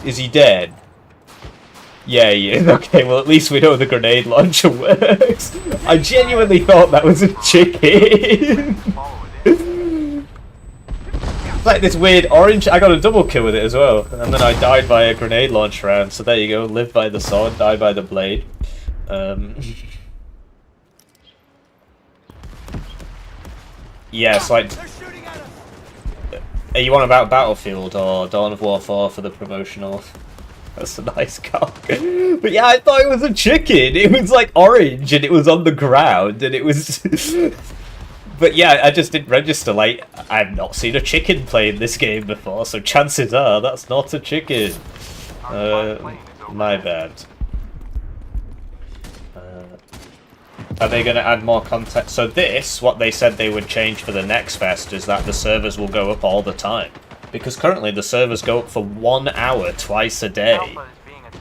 Is he dead? Yeah, he is. Okay, well, at least we know the grenade launcher works. I genuinely thought that was a chicken. It's like this weird orange... I got a double kill with it as well. And then I died by a grenade launch round. So there you go. Live by the sword, die by the blade. Yeah, it's like... Are you on about Battlefield or Dawn of War 4 for the promotional... That's a nice cock. But yeah, I thought it was a chicken. It was like orange and it was on the ground and it was... But yeah, I just didn't register, like, I've not seen a chicken play in this game before, so chances are that's not a chicken. My bad. Are they going to add more content? So this, what they said they would change for the next fest, is that the servers will go up all the time. Because currently the servers go up for 1 hour twice a day,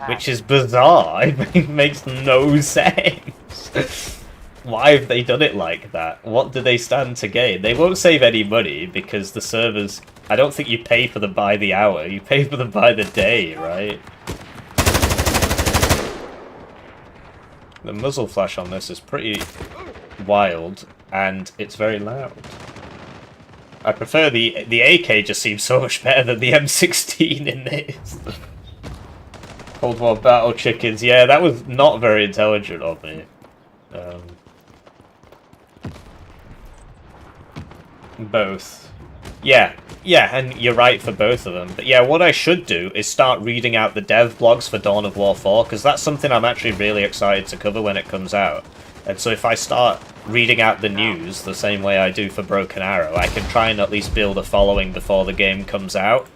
which is bizarre. It makes no sense. Why have they done it like that? What do they stand to gain? They won't save any money because the servers... I don't think you pay for them by the hour. You pay for them by the day, right? The muzzle flash on this is pretty wild, and it's very loud. I prefer the AK. Just seems so much better than the M16 in this. Cold War Battle Chickens. Yeah, that was not very intelligent of me. Both. Yeah, and you're right for both of them. But yeah, what I should do is start reading out the dev blogs for Dawn of War 4, because that's something I'm actually really excited to cover when it comes out. And so if I start reading out the news the same way I do for Broken Arrow, I can try and at least build a following before the game comes out,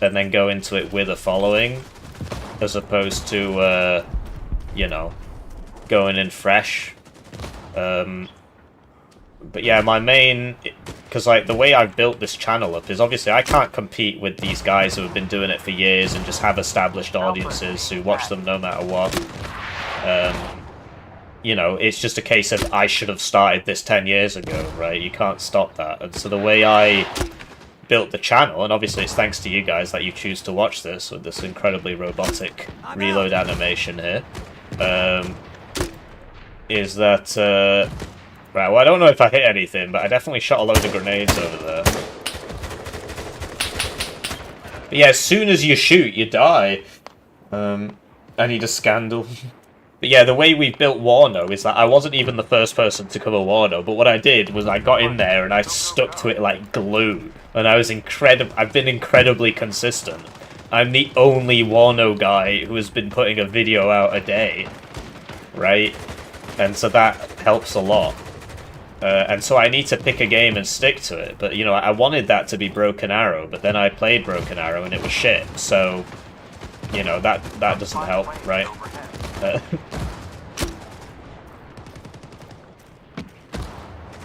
and then go into it with a following, as opposed to, you know, going in fresh. But yeah, my main... Because, like, the way I've built this channel up is obviously I can't compete with these guys who have been doing it for years and just have established audiences who watch them no matter what. You know, it's just a case of I should have started this 10 years ago, right? You can't stop that. And so the way I built the channel, and obviously it's thanks to you guys that you choose to watch this with this incredibly robotic reload animation here, is that... Right, well, I don't know if I hit anything, but I definitely shot a load of grenades over there. But yeah, as soon as you shoot, you die. I need a scandal. But yeah, the way we built Warno is that I wasn't even the first person to cover Warno, but what I did was I got in there and I stuck to it like glue. And I was I've been incredibly consistent. I'm the only Warno guy who has been putting a video out a day. Right? And so that helps a lot. And so I need to pick a game and stick to it. But, you know, I wanted that to be Broken Arrow, but then I played Broken Arrow and it was shit. So, you know, that doesn't help, right?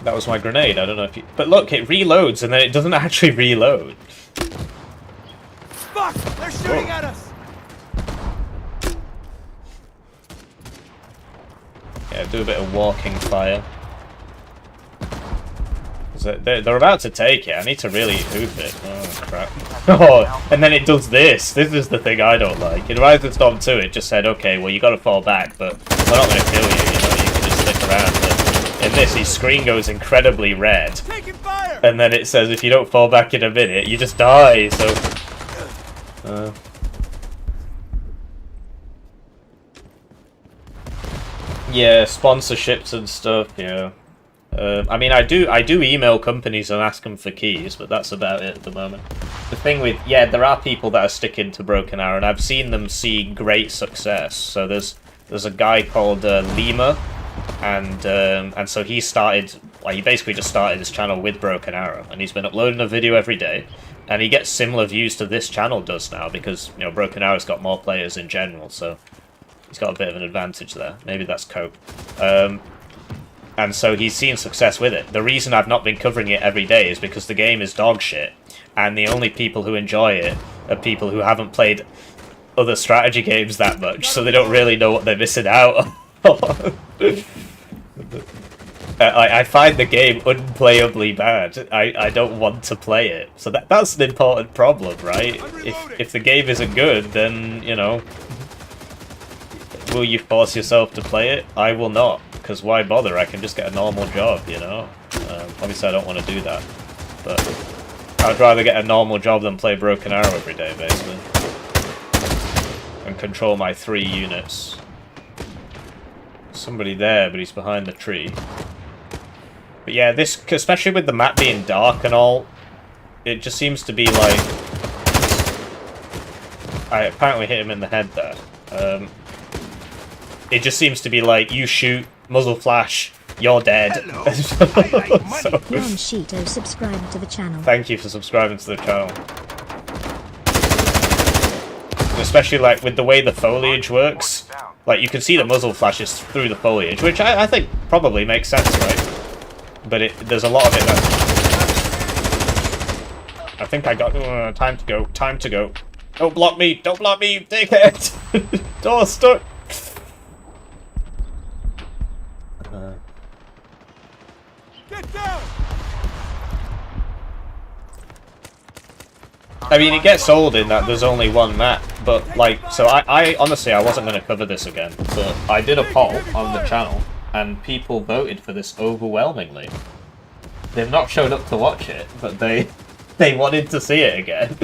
That was my grenade, I don't know if you... But look, it reloads and then it doesn't actually reload. Fuck! They're shooting at us! Yeah, do a bit of walking fire. They're about to take it. I need to really hoof it. Oh, crap. Oh, and then it does this. This is the thing I don't like. In Rise of Storm 2, it just said, okay, well, you gotta fall back, but we're not gonna kill you, you know, you can just stick around. But in this, his screen goes incredibly red. Taking fire! And then it says, if you don't fall back in a minute, you just die, so... Yeah, sponsorships and stuff, yeah. I mean, I do email companies and ask them for keys, but that's about it at the moment. The thing with, yeah, there are people that are sticking to Broken Arrow, and I've seen them see great success. So there's a guy called Lima, and so he started, well, he basically just started his channel with Broken Arrow, and he's been uploading a video every day, and he gets similar views to this channel does now, because, you know, Broken Arrow's got more players in general, so he's got a bit of an advantage there. Maybe that's cope. And so he's seen success with it. The reason I've not been covering it every day is because the game is dog shit, and the only people who enjoy it are people who haven't played other strategy games that much, so they don't really know what they're missing out on. I find the game unplayably bad. I don't want to play it. So that's an important problem, right? If the game isn't good, then, you know, will you force yourself to play it? I will not. Because why bother? I can just get a normal job, you know? Obviously I don't want to do that. But I'd rather get a normal job than play Broken Arrow every day, basically. And control my 3 units. Somebody there, but he's behind the tree. But yeah, this, especially with the map being dark and all, it just seems to be like... I apparently hit him in the head there. It just seems to be like, you shoot, muzzle flash, you're dead. So, Ron Sheeto subscribed to the channel. thank you for subscribing to the channel. Especially like with the way the foliage works, like you can see the muzzle flashes through the foliage, which I think probably makes sense, right? But there's a lot of it that... I think I got... time to go, time to go. Don't block me, you dickhead! Door stuck! Get down! I mean, it gets old in that there's only one map, but, like, so I honestly, I wasn't going to cover this again, but I did a poll on the channel, and people voted for this overwhelmingly. They've not showed up to watch it, but they wanted to see it again.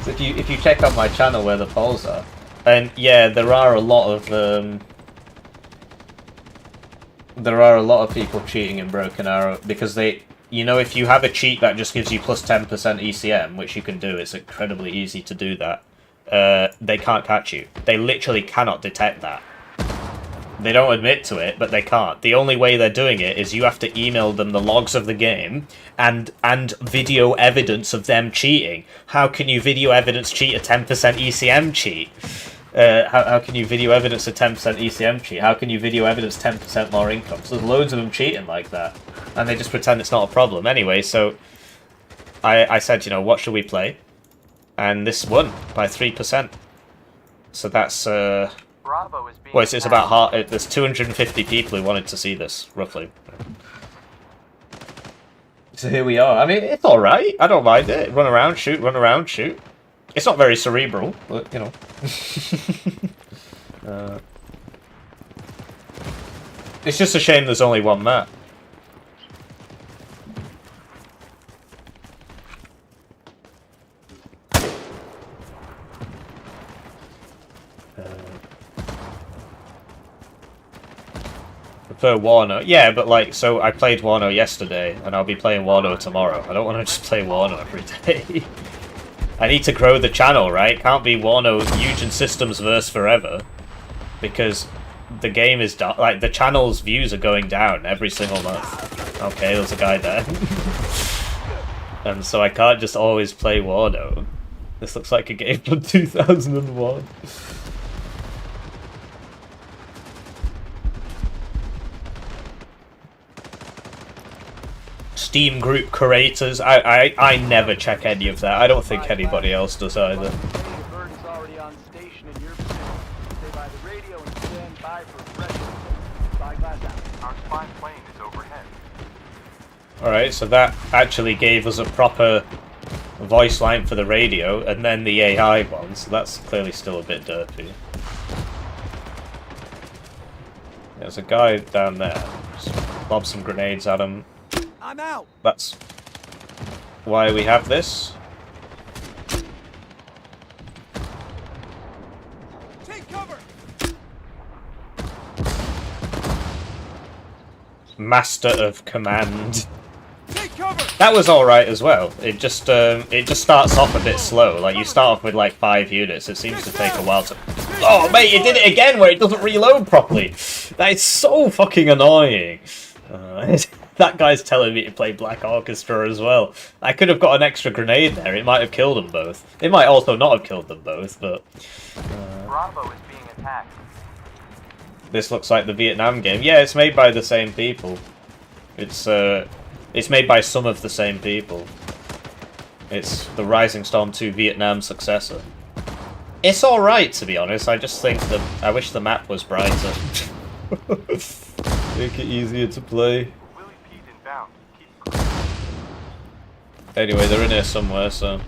So if you check out my channel where the polls are, and yeah, there are a lot of people cheating in Broken Arrow because they, you know, if you have a cheat that just gives you plus 10% ECM, which you can do, it's incredibly easy to do that. They can't catch you. They literally cannot detect that. They don't admit to it, but they can't. The only way they're doing it is you have to email them the logs of the game and video evidence of them cheating. How can you video evidence cheat a 10% ECM cheat? How can you video evidence a 10% ECM cheat? How can you video evidence 10% more income? So there's loads of them cheating like that. And they just pretend it's not a problem. Anyway, so I said, you know, what should we play? And this won by 3%. So that's... Bravo is being well, it's about half. There's 250 people who wanted to see this, roughly. So here we are. I mean, it's all right. I don't mind it. Run around, shoot. Run around, shoot. It's not very cerebral, but you know. It's just a shame there's only one map. Prefer Wano. Yeah, but like, so I played Wano yesterday, and I'll be playing Wano tomorrow. I don't want to just play Wano every day. I need to grow the channel, right? Can't be Wano Eugen Systems verse forever. Because the game is like, the channel's views are going down every single month. Okay, there's a guy there. And so I can't just always play Wano. This looks like a game from 2001. Steam group creators. I never check any of that. I don't think anybody else does either. Alright, so that actually gave us a proper voice line for the radio, and then the AI one, so that's clearly still a bit derpy. There's a guy down there. Just lob some grenades at him. I'm out. That's why we have this. Take cover. Master of Command. Take cover. That was alright as well. It just starts off a bit slow. Like, you start off with like 5 units. It seems to take a while to... Oh, mate, it did it again where it doesn't reload properly. That is so fucking annoying. That guy's telling me to play Black Orchestra as well. I could have got an extra grenade there. It might have killed them both. It might also not have killed them both, but... Bravo is being attacked. This looks like the Vietnam game. Yeah, it's made by the same people. It's made by some of the same people. It's the Rising Storm 2 Vietnam successor. It's alright, to be honest. I just think that I wish the map was brighter. Make it easier to play. Anyway, they're in here somewhere, so...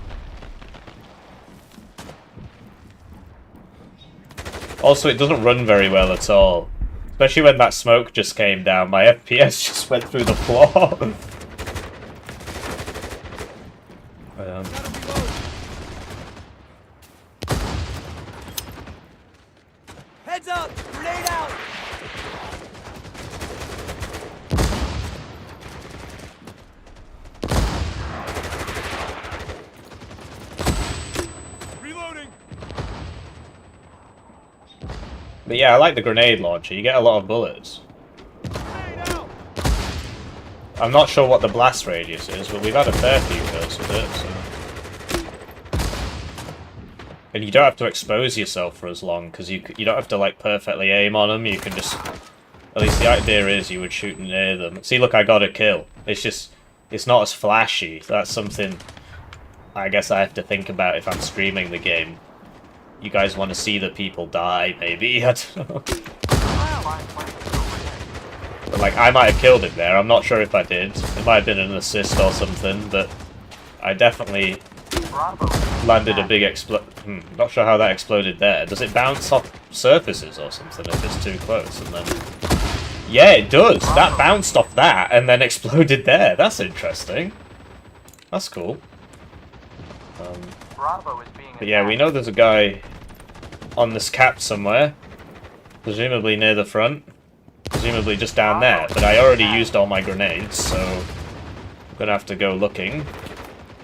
Also, it doesn't run very well at all. Especially when that smoke just came down. My FPS just went through the floor. Heads up! Grenade out! But yeah, I like the grenade launcher. You get a lot of bullets. I'm not sure what the blast radius is, but we've had a fair few kills with it, so... And you don't have to expose yourself for as long, because you don't have to, like, perfectly aim on them. You can just... At least the idea is you would shoot near them. See, look, I got a kill. It's just... It's not as flashy. That's something I guess I have to think about if I'm streaming the game. You guys want to see the people die, maybe? I don't know. But, like, I might have killed him there. I'm not sure if I did. It might have been an assist or something, but I definitely landed a big not sure how that exploded there. Does it bounce off surfaces or something if it's too close? And then... Yeah, it does. That bounced off that and then exploded there. That's interesting. That's cool. Bravo is being But yeah, we know there's a guy on this cap somewhere. Presumably near the front. Presumably just down there. But I already used all my grenades, so I'm gonna have to go looking.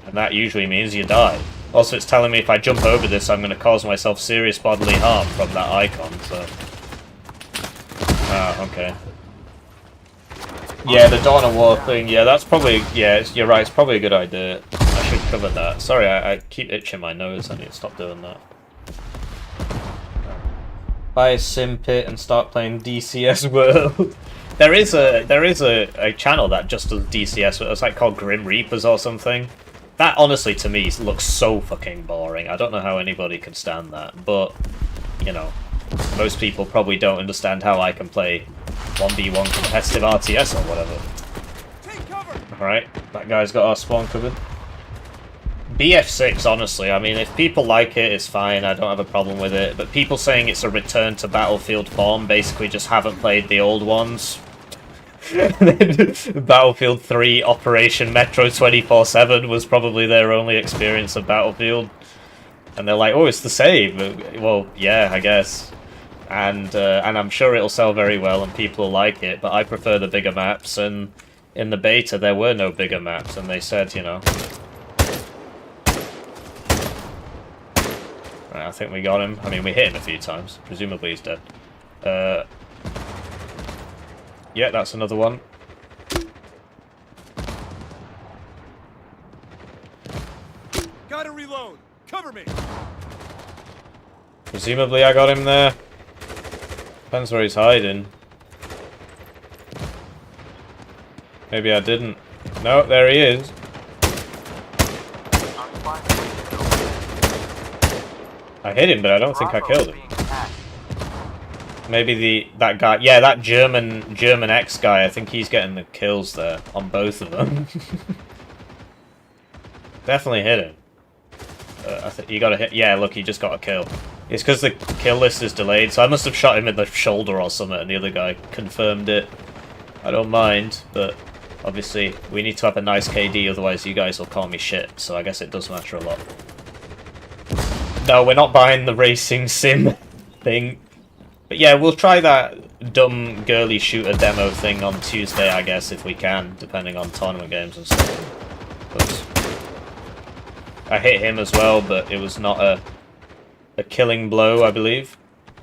And that usually means you die. Also, it's telling me if I jump over this, I'm gonna cause myself serious bodily harm from that icon, so... Ah, okay. Yeah, the Dawn of War thing, yeah, that's probably... Yeah, you're right, it's probably a good idea. I should cover that. Sorry, I keep itching my nose, I need to stop doing that. Buy a sim pit and start playing DCS World. there is a channel that just does DCS. It's like called Grim Reapers or something. That honestly to me looks so fucking boring. I don't know how anybody can stand that, but you know, most people probably don't understand how I can play 1v1 competitive RTS or whatever. Take cover! Alright, that guy's got our spawn covered. BF6, honestly, I mean, if people like it, it's fine, I don't have a problem with it, but people saying it's a return to Battlefield form basically just haven't played the old ones. Battlefield 3 Operation Metro 24/7 was probably their only experience of Battlefield. And they're like, oh, it's the same. Well, yeah, I guess. And I'm sure it'll sell very well and people will like it, but I prefer the bigger maps, and in the beta there were no bigger maps, and they said, you know... Right, I think we got him. I mean, we hit him a few times. Presumably he's dead. Yeah, that's another one. Gotta reload. Cover me. Presumably I got him there. Depends where he's hiding. Maybe I didn't. No, there he is. I hit him, but I don't think I killed him. Maybe that guy, yeah, that German X guy. I think he's getting the kills there on both of them. Definitely hit him. I think you got to hit. Yeah, look, he just got a kill. It's because the kill list is delayed, so I must have shot him in the shoulder or something, and the other guy confirmed it. I don't mind, but obviously we need to have a nice KD, otherwise you guys will call me shit. So I guess it does matter a lot. No, we're not buying the racing sim thing. But yeah, we'll try that dumb girly shooter demo thing on Tuesday, I guess, if we can, depending on tournament games and stuff. But I hit him as well, but it was not a killing blow, I believe.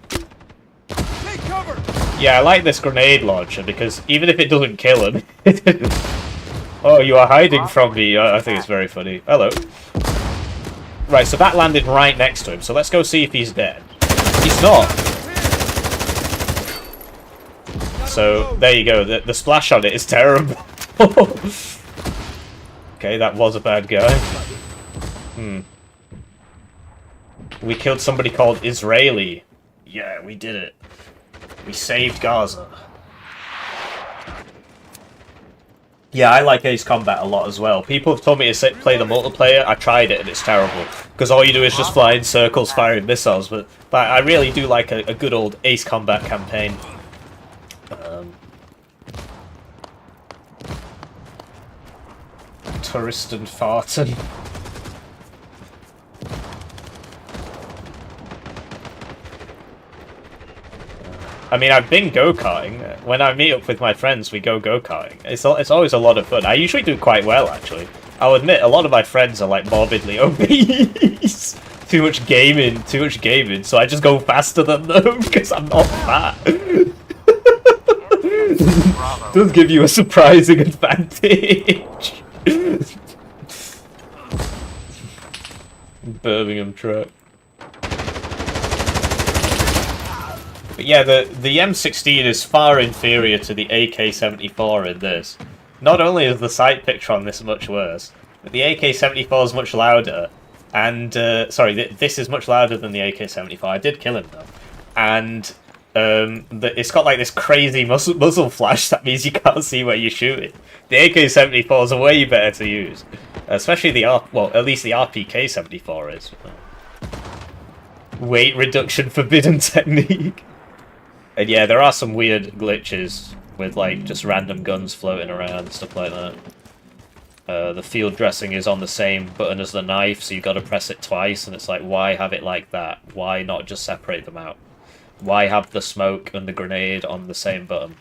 Take cover. Yeah, I like this grenade launcher, because even if it doesn't kill him... Oh, you are hiding from me. I think it's very funny. Hello. Right, so that landed right next to him, so let's go see if he's dead. He's not. So, there you go. The splash on it is terrible. Okay, that was a bad guy. We killed somebody called Israeli. Yeah, we did it. We saved Gaza. Yeah, I like Ace Combat a lot as well. People have told me to play the multiplayer. I tried it and it's terrible. Because all you do is just fly in circles firing missiles. But I really do like a good old Ace Combat campaign. Tourist and farting. I mean, I've been go-karting. When I meet up with my friends, we go go-karting. It's always a lot of fun. I usually do quite well, actually. I'll admit, a lot of my friends are, like, morbidly obese. Too much gaming, so I just go faster than them, because I'm not fat. Does give you a surprising advantage. Birmingham truck. But yeah, the M16 is far inferior to the AK-74 in this. Not only is the sight picture on this much worse, but the AK-74 is much louder. And, sorry, this is much louder than the AK-74. I did kill him, though. And it's got, like, this crazy muzzle flash. That means you can't see where you're shooting. The AK-74 is way better to use. Especially well, at least the RPK-74 is. Weight reduction forbidden technique. And yeah, there are some weird glitches with like just random guns floating around and stuff like that. The field dressing is on the same button as the knife, so you've got to press it twice, and it's like, why have it like that? Why not just separate them out? Why have the smoke and the grenade on the same button?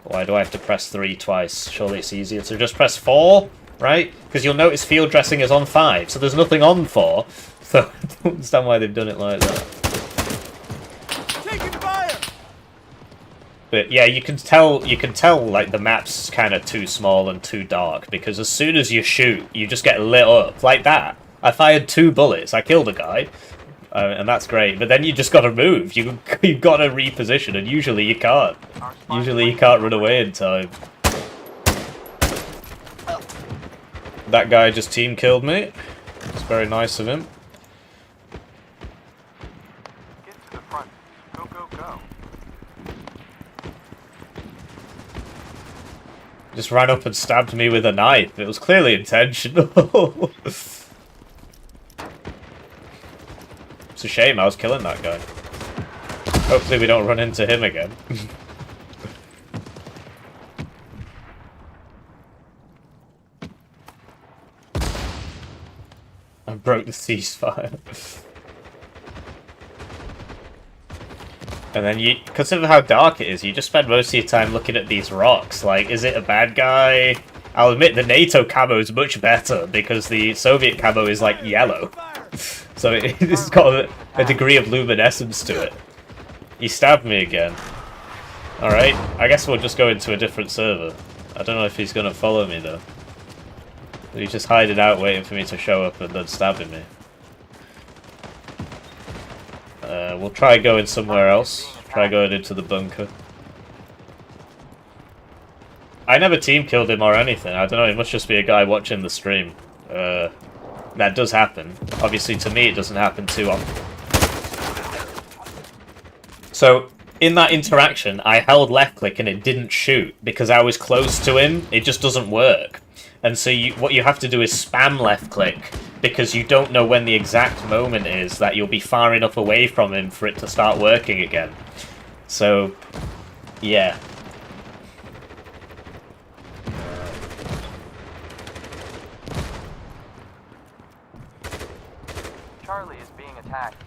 Why do I have to press 3 twice? Surely it's easier to just press 4, right? Because you'll notice field dressing is on 5, so there's nothing on 4. So I don't understand why they've done it like that. Taking fire! But yeah, you can tell like the map's kind of too small and too dark, because as soon as you shoot, you just get lit up like that. I fired 2 bullets, I killed a guy, and that's great. But then you just got to move. You've got to reposition, and usually you can't. Usually you can't run away in time. That guy just team killed me. It's very nice of him. Get to the front. Go, go, go. Just ran up and stabbed me with a knife. It was clearly intentional. It's a shame I was killing that guy. Hopefully we don't run into him again. I broke the ceasefire. And then you consider how dark it is. You just spend most of your time looking at these rocks. Like, is it a bad guy? I'll admit the NATO camo is much better because the Soviet camo is like yellow. So it's got a degree of luminescence to it. He stabbed me again. Alright, I guess we'll just go into a different server. I don't know if he's going to follow me though. He's just hiding out waiting for me to show up and then stabbing me. We'll try going somewhere else. Try going into the bunker. I never team killed him or anything. I don't know, it must just be a guy watching the stream. That does happen. Obviously to me it doesn't happen too often. So, in that interaction, I held left click and it didn't shoot because I was close to him. It just doesn't work. And so what you have to do is spam left click because you don't know when the exact moment is that you'll be far enough away from him for it to start working again. So, yeah. Charlie is being attacked.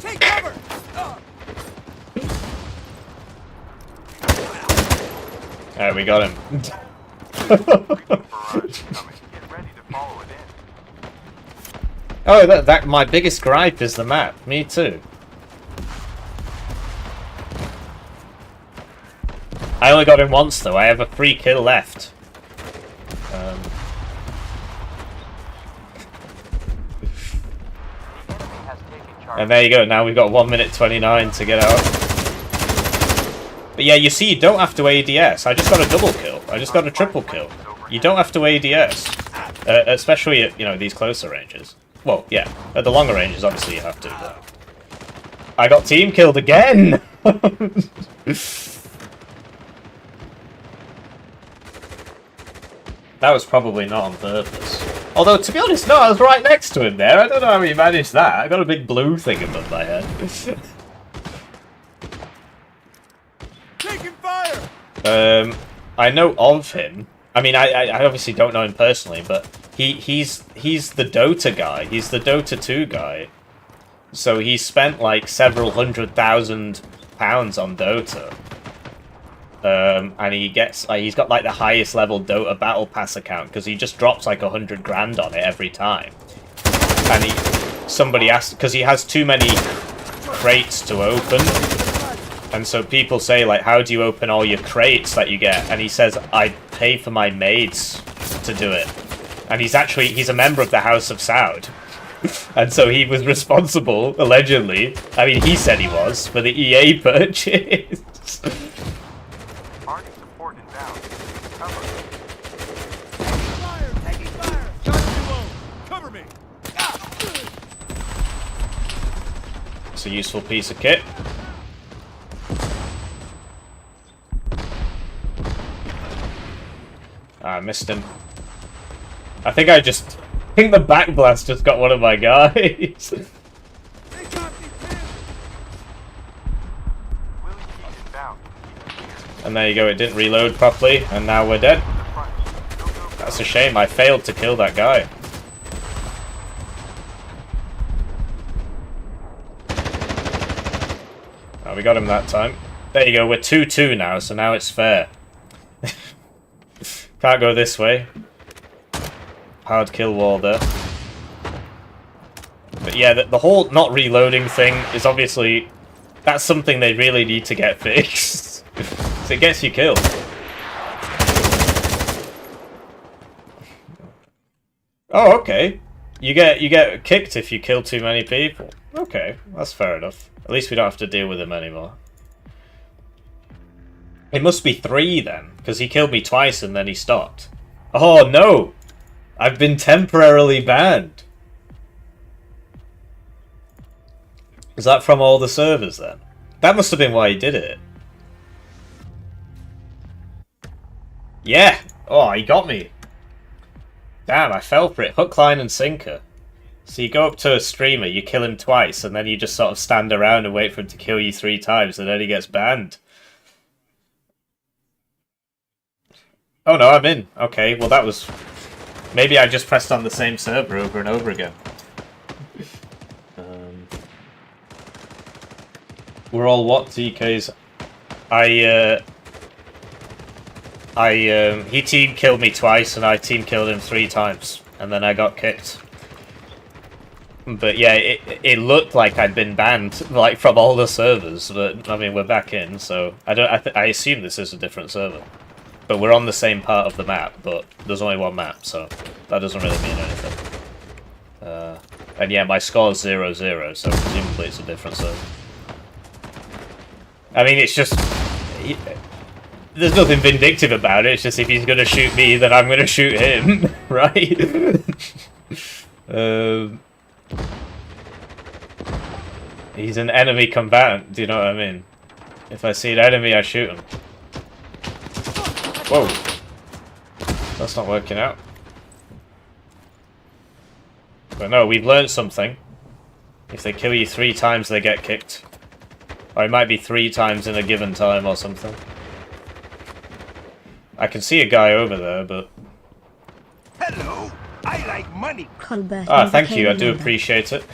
Take cover! Alright, we got him. Barrage incoming. Get ready to follow it in. Oh, that my biggest gripe is the map. Me too. I only got him once though. I have a free kill left. The enemy has taken Charlie. And there you go. Now we've got 1 minute 29 to get out. But yeah, you see, you don't have to ADS. I just got a double kill. I just got a triple kill. You don't have to ADS, especially at these closer ranges. Well, yeah, at the longer ranges, obviously you have to. But I got team killed again. That was probably not on purpose. Although, to be honest, no, I was right next to him there. I don't know how he managed that. I got a big blue thing above my head. Taking fire! I know of him. I mean, I obviously don't know him personally, but he's the Dota guy. He's the Dota 2 guy. So he spent like several £100,000 on Dota. And he's got like the highest level Dota Battle Pass account because he just drops like 100 grand on it every time. And somebody asked because he has too many crates to open. And so people say, like, how do you open all your crates that you get? And he says, I pay for my maids to do it. And he's a member of the House of Saud. And so he was responsible, allegedly, I mean, he said he was, for the EA purchase. Arctic support inbound. Cover. Fire! Taking fire! Charlie below! Cover me! It's a useful piece of kit. I missed him. I think I just think the back blast just got one of my guys. They got me pinned. Willie Key inbound. And there you go, it didn't reload properly, and now we're dead. Front. Go, go, go. That's a shame, I failed to kill that guy. Oh, we got him that time. There you go, we're 2-2 now, so now it's fair. Can't go this way. Hard kill wall there. But yeah, the whole not reloading thing is obviously... That's something they really need to get fixed. So it gets you killed. Oh, okay. You get kicked if you kill too many people. Okay, that's fair enough. At least we don't have to deal with him anymore. It must be 3 then, because he killed me twice and then he stopped. Oh no! I've been temporarily banned. Is that from all the servers then? That must have been why he did it. Yeah! Oh, he got me. Damn, I fell for it. Hook, line, and sinker. So you go up to a streamer, you kill him twice, and then you just sort of stand around and wait for him to kill you 3 times, and then he gets banned. Oh no, I'm in. Okay, well that was... Maybe I just pressed on the same server over and over again. We're all what, TKs? He team killed me twice and I team killed him 3 times. And then I got kicked. But yeah, it looked like I'd been banned, like from all the servers, but I mean we're back in, so I assume this is a different server. But we're on the same part of the map, but there's only one map, so that doesn't really mean anything. And yeah, my score's 0-0, so presumably it's a different server. I mean, it's just... There's nothing vindictive about it, it's just if he's gonna shoot me, then I'm gonna shoot him, right? He's an enemy combatant, do you know what I mean? If I see an enemy, I shoot him. Whoa. That's not working out. But no, we've learned something. If they kill you 3 times, they get kicked. Or it might be 3 times in a given time or something. I can see a guy over there, but... Hello, I like money. Colbert. Ah, thank you, I do appreciate it.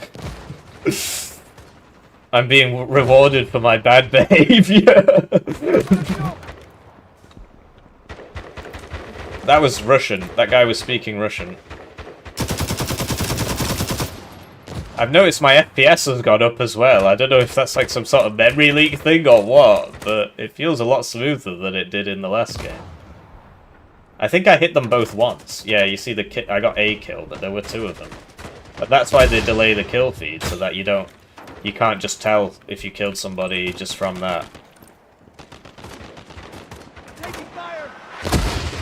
I'm being rewarded for my bad behavior. That was Russian. That guy was speaking Russian. I've noticed my FPS has gone up as well. I don't know if that's like some sort of memory leak thing or what, but it feels a lot smoother than it did in the last game. I think I hit them both once. Yeah, you see the I got a kill, but there were 2 of them. But that's why they delay the kill feed, so that you can't just tell if you killed somebody just from that. Taking fire.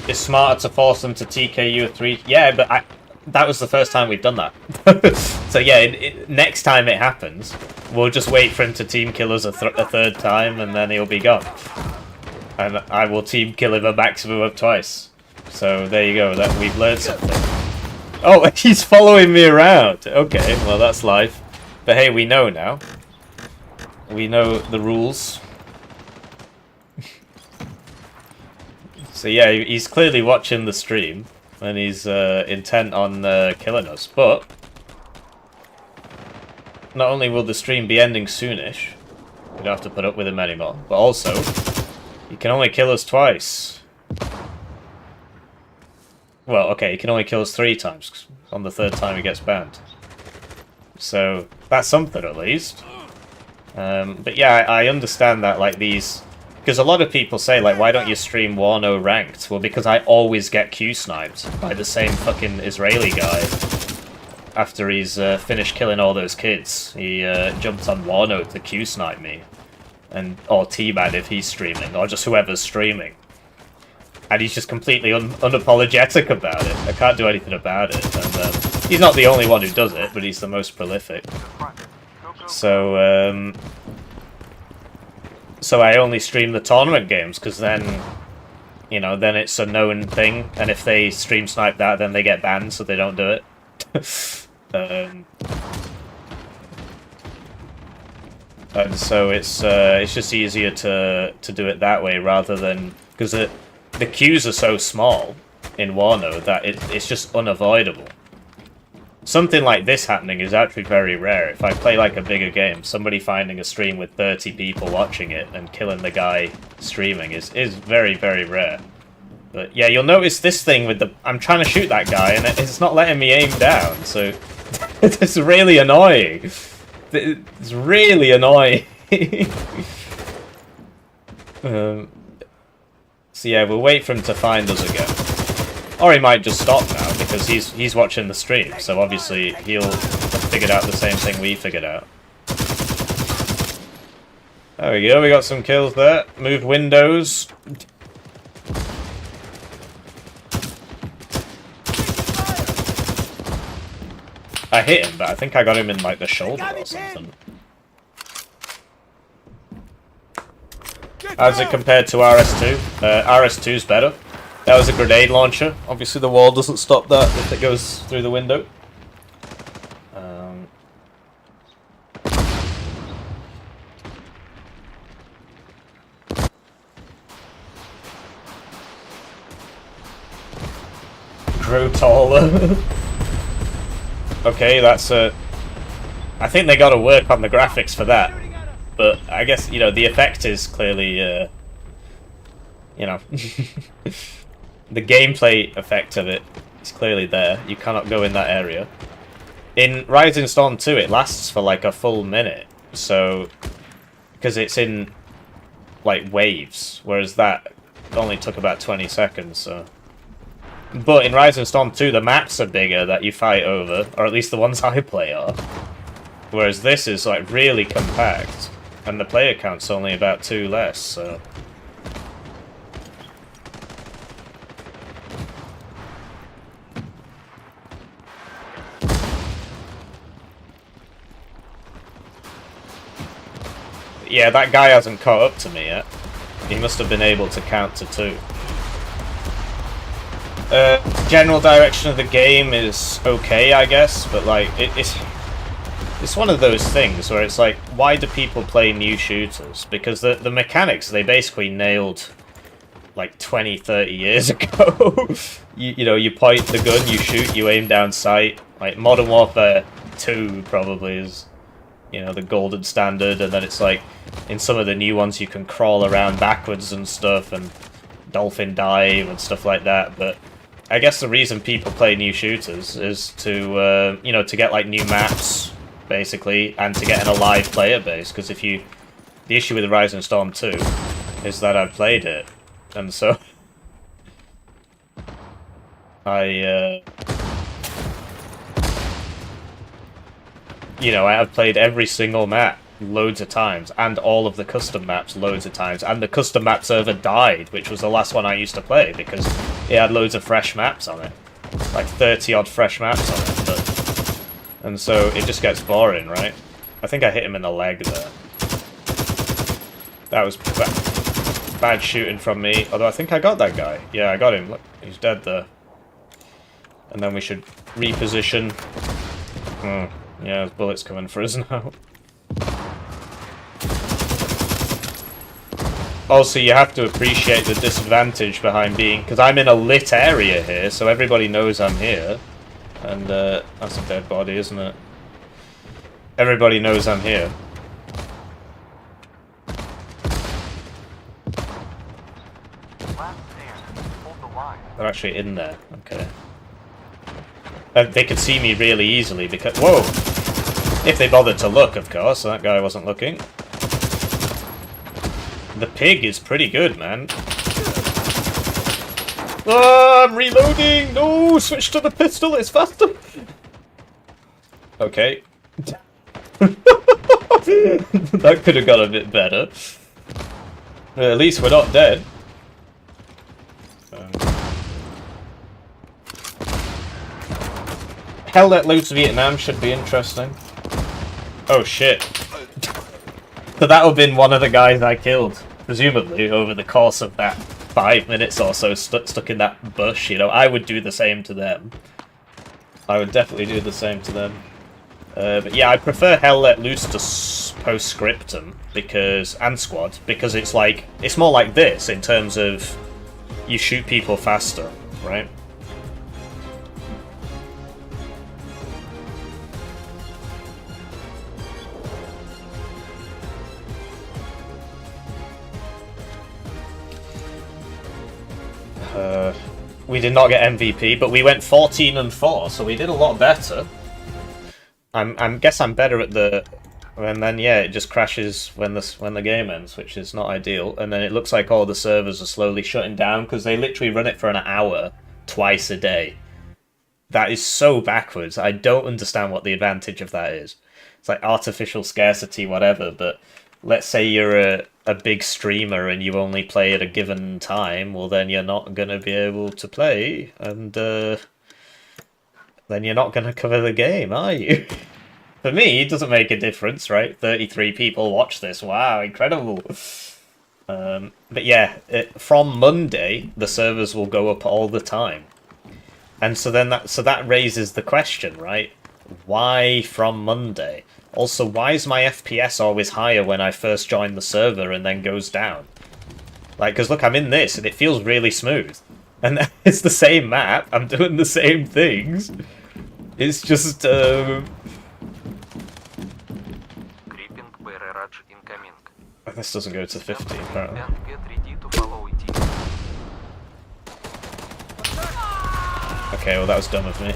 It's smarter to force them to TKU at 3. Yeah, but that was the first time we've done that. So yeah, next time it happens, we'll just wait for him to team kill us a 3rd time, and then he'll be gone. And I will team kill him a maximum of 2. So there you go. That we've learned something. Oh, he's following me around. Okay, well that's life. But hey, we know now. We know the rules. So yeah, he's clearly watching the stream, and he's intent on killing us. But not only will the stream be ending soonish, we don't have to put up with him anymore, but also he can only kill us 2. Well, okay, he can only kill us 3 times. 'Cause on the 3rd time he gets banned. So that's something at least. But yeah, I understand that, like, these... Because a lot of people say, like, why don't you stream Wano ranked? Well, because I always get Q-sniped by the same fucking Israeli guy. After he's finished killing all those kids, he jumped on Wano to Q-snipe me. Or T-Man if he's streaming, or just whoever's streaming. And he's just completely unapologetic about it. I can't do anything about it. And he's not the only one who does it, but he's the most prolific. So, so I only stream the tournament games, because then, you know, then it's a known thing. And if they stream snipe that, then they get banned, so they don't do it. And so it's just easier to do it that way rather than because the queues are so small in Wano that it's just unavoidable. Something like this happening is actually very rare. If I play like a bigger game, somebody finding a stream with 30 people watching it and killing the guy streaming is very, very rare. But yeah, you'll notice this thing with the... I'm trying to shoot that guy and it's not letting me aim down, so... it's really annoying. It's really annoying. So yeah, we'll wait for him to find us again. Or he might just stop now, because he's watching the stream, so obviously he'll have figured out the same thing we figured out. There we go, we got some kills there. Moved windows. I hit him, but I think I got him in like the shoulder or something. How's it compared to RS2? RS2's better. That was a grenade launcher. Obviously the wall doesn't stop that if it goes through the window. Grow taller. Okay, that's a... I think they gotta work on the graphics for that. But I guess, you know, the effect is clearly, you know... the gameplay effect of it is clearly there. You cannot go in that area. In Rising Storm 2, it lasts for like a full minute. So... because it's in, like, waves. Whereas that only took about 20 seconds, so... But in Rising Storm 2, the maps are bigger that you fight over, or at least the ones I play are. Whereas this is like really compact, and the player count's only about 2 less, so... Yeah, that guy hasn't caught up to me yet. He must have been able to count to 2. General direction of the game is okay, I guess, but like it's one of those things where it's like, why do people play new shooters? Because the mechanics they basically nailed like 20-30 years ago. you know, you point the gun, you shoot, you aim down sight. Like Modern Warfare 2 probably is, you know, the golden standard, and then it's like in some of the new ones you can crawl around backwards and stuff, and dolphin dive and stuff like that, but I guess the reason people play new shooters is to, you know, to get like new maps, basically, and to get an alive player base. Because if you, the issue with the Rising Storm 2 is that I've played it, and so you know, I have played every single map loads of times, and all of the custom maps loads of times, and the custom map server died, which was the last one I used to play, because it had loads of fresh maps on it. Like 30 odd fresh maps on it, but... and so it just gets boring, right? I think I hit him in the leg there. That was bad shooting from me, although I think I got that guy. Yeah, I got him. Look, he's dead there. And then we should reposition. Yeah, there's bullets coming for us now. Also, you have to appreciate the disadvantage behind being... because I'm in a lit area here, so everybody knows I'm here. And, that's a dead body, isn't it? Everybody knows I'm here. They're actually in there. Okay. They could see me really easily because... whoa! If they bothered to look, of course. That guy wasn't looking. The pig is pretty good, man. Oh, I'm reloading! No! Switch to the pistol, it's faster! Okay. That could have got a bit better. At least we're not dead. Hell Let Loose Vietnam should be interesting. Oh shit. So that would have been one of the guys I killed, presumably, over the course of that 5 minutes or so stuck in that bush, you know. I would do the same to them. I would definitely do the same to them. But yeah, I prefer Hell Let Loose to Postscriptum and Squad because it's like it's more like this in terms of you shoot people faster, right? We did not get MVP, but we went 14-4, so we did a lot better. I guess I'm better at the, and then yeah, it just crashes when the game ends, which is not ideal. And then it looks like all the servers are slowly shutting down because they literally run it for an hour twice a day. That is so backwards. I don't understand what the advantage of that is. It's like artificial scarcity, whatever. But let's say you're a big streamer and you only play at a given time, well then you're not gonna be able to play, and then you're not gonna cover the game, are you? For me, it doesn't make a difference, right? 33 people watch this. Wow, incredible. But yeah, from Monday, the servers will go up all the time, and so then that raises the question, right? Why from Monday? Also, why is my FPS always higher when I first join the server and then goes down? Like, because look, I'm in this and it feels really smooth. And it's the same map, I'm doing the same things. It's just, This doesn't go to 50, apparently. Okay, well that was dumb of me.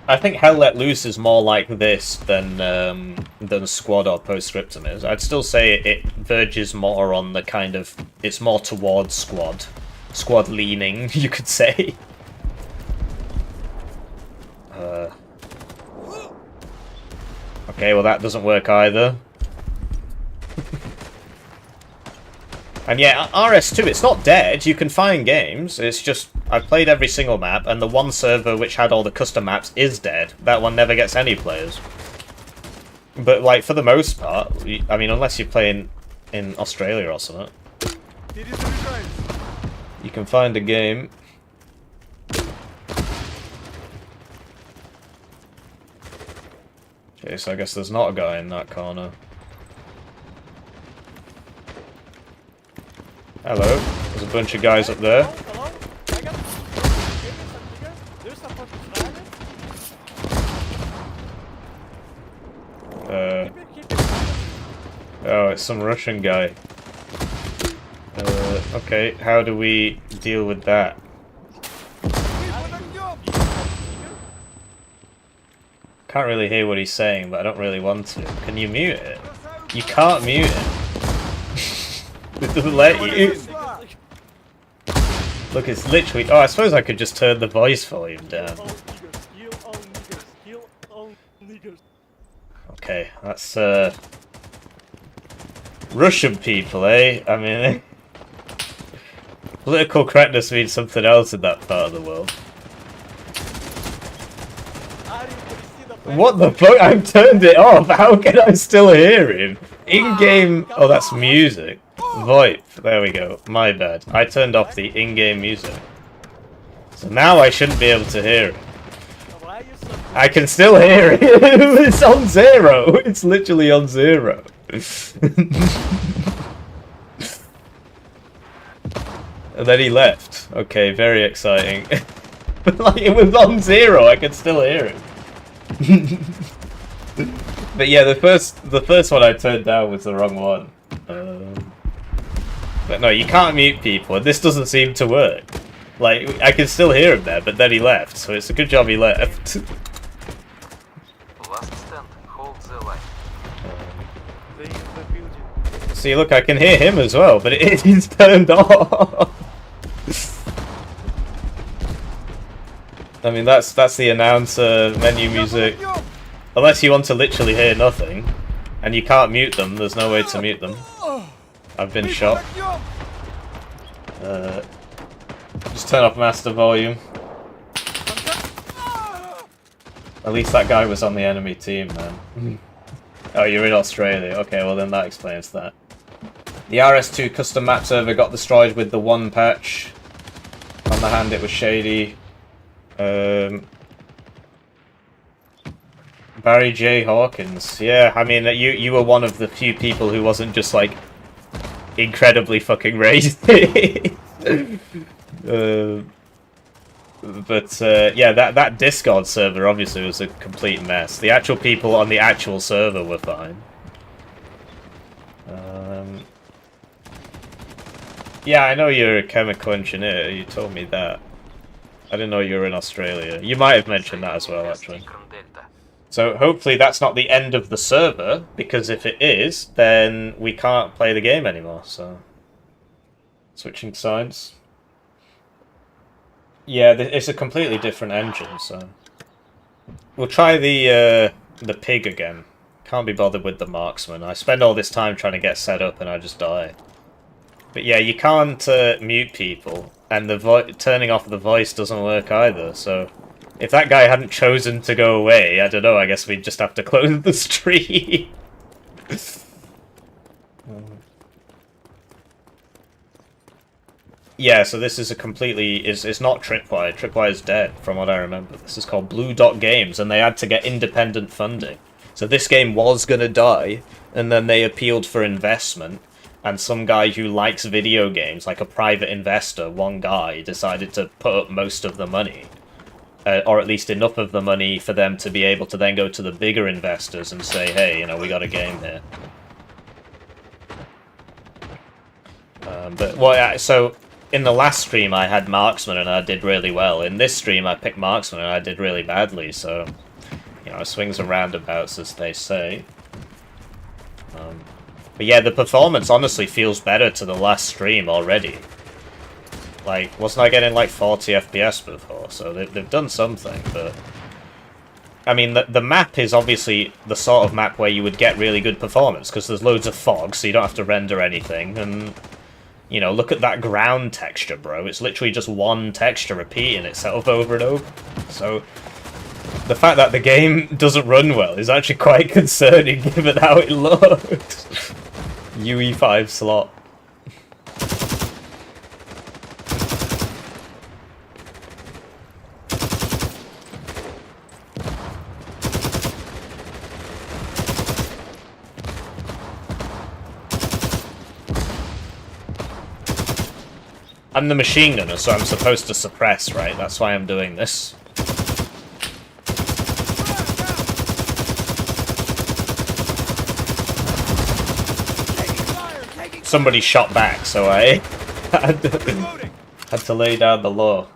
I think Hell Let Loose is more like this than Squad or Postscriptum is. I'd still say it verges more on the kind of... It's more towards Squad. Squad leaning, you could say. Okay, well that doesn't work either. And yeah, RS2, it's not dead, you can find games, it's just, I've played every single map, and the one server which had all the custom maps is dead. That one never gets any players. But, like, for the most part, I mean, unless you're playing in Australia or something, you can find a game. Okay, so I guess there's not a guy in that corner. Hello, there's a bunch of guys up there. Oh, it's some Russian guy. Okay, how do we deal with that? Can't really hear what he's saying, but I don't really want to. Can you mute it? You can't mute it. It doesn't let you. Look, it's literally... Oh, I suppose I could just turn the voice volume down. Okay, that's, Russian people, eh? I mean... Political correctness means something else in that part of the world. What the fuck? I've turned it off! How can I still hear him? In-game... Oh, that's music. VoIP. There we go. My bad. I turned off the in-game music. So now I shouldn't be able to hear it. I can still hear it! It's on 0! It's literally on 0. And then he left. Okay, very exciting. But like, it was on 0, I could still hear it. But yeah, the first one I turned down was the wrong one. But no, you can't mute people, and this doesn't seem to work. Like, I can still hear him there, but then he left, so it's a good job he left. Last stand, hold the line. See, look, I can hear him as well, but it's turned off. I mean, that's the announcer menu music. Unless you want to literally hear nothing, and you can't mute them, there's no way to mute them. I've been shot. Just turn off master volume. At least that guy was on the enemy team, man. Oh, you're in Australia. Okay, well then that explains that. The RS2 custom map server got destroyed with the 1 patch. On the hand, it was shady. Barry J. Hawkins. Yeah, I mean, you were one of the few people who wasn't just, like, incredibly fucking racist. Yeah, that Discord server obviously was a complete mess. The actual people on the actual server were fine. Yeah, I know you're a chemical engineer. You told me that. I didn't know you were in Australia. You might have mentioned that as well, actually. So hopefully that's not the end of the server, because if it is, then we can't play the game anymore, so... Switching sides. Yeah, it's a completely different engine, so... We'll try the pig again. Can't be bothered with the marksman. I spend all this time trying to get set up and I just die. But yeah, you can't mute people, and the turning off the voice doesn't work either, so... If that guy hadn't chosen to go away, I don't know, I guess we'd just have to close the stream. Yeah, so this is a completely... It's not Tripwire. Tripwire's dead, from what I remember. This is called Blue Dot Games, and they had to get independent funding. So this game was gonna die, and then they appealed for investment, and some guy who likes video games, like a private investor, one guy, decided to put up most of the money. Or at least enough of the money for them to be able to then go to the bigger investors and say, hey, you know, we got a game here. So in the last stream I had Marksman and I did really well. In this stream I picked Marksman and I did really badly, so, you know, swings and roundabouts, as they say. But yeah, the performance honestly feels better to the last stream already. Like, wasn't I getting like 40 FPS before? So they've done something, but... I mean, the map is obviously the sort of map where you would get really good performance, because there's loads of fog, so you don't have to render anything, and... You know, look at that ground texture, bro. It's literally just one texture repeating itself over and over. So, the fact that the game doesn't run well is actually quite concerning, given how it looks. UE5 slot. I'm the machine gunner, so I'm supposed to suppress, right? That's why I'm doing this. Somebody shot back, so I had to lay down the law.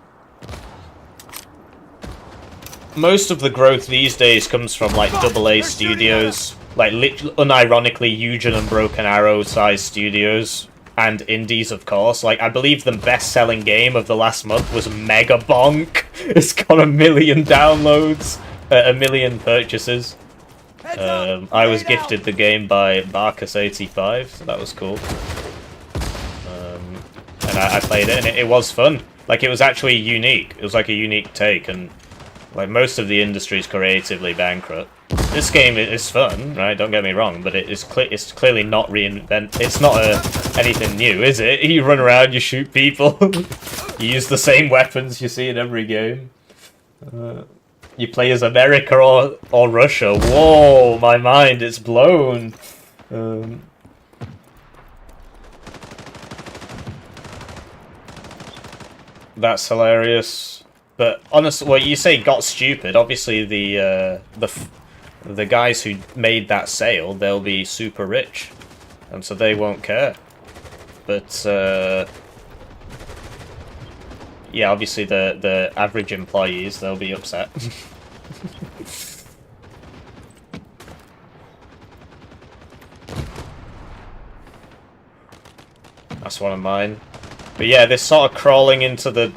Most of the growth these days comes from, like, AA studios. Like, unironically, Eugen and Broken Arrow size studios. And indies, of course. Like, I believe the best-selling game of the last month was Mega Bonk. It's got 1 million downloads, 1 million purchases. I was gifted the game by Barkus85, so that was cool. And I played it, and it was fun. Like, it was actually unique. It was like a unique take, and like most of the industry is creatively bankrupt. This game is fun, right? Don't get me wrong, but it's clearly not It's not anything new, is it? You run around, you shoot people, you use the same weapons you see in every game. You play as America or Russia. Whoa, my mind is blown. That's hilarious. But honestly, well, you say got stupid. Obviously, the guys who made that sale, they'll be super rich, and so they won't care. But yeah, obviously the average employees, they'll be upset. That's one of mine. But yeah, this sort of crawling into the,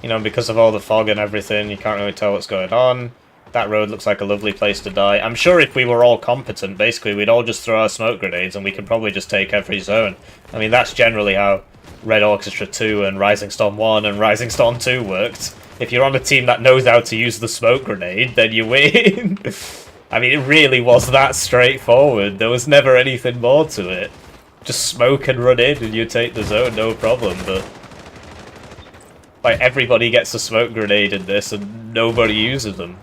you know, because of all the fog and everything, you can't really tell what's going on. That road looks like a lovely place to die. I'm sure if we were all competent, basically, we'd all just throw our smoke grenades and we could probably just take every zone. I mean, that's generally how Red Orchestra 2 and Rising Storm 1 and Rising Storm 2 worked. If you're on a team that knows how to use the smoke grenade, then you win. I mean, it really was that straightforward. There was never anything more to it. Just smoke and run in and you take the zone, no problem, but... Like, everybody gets a smoke grenade in this, and nobody uses them.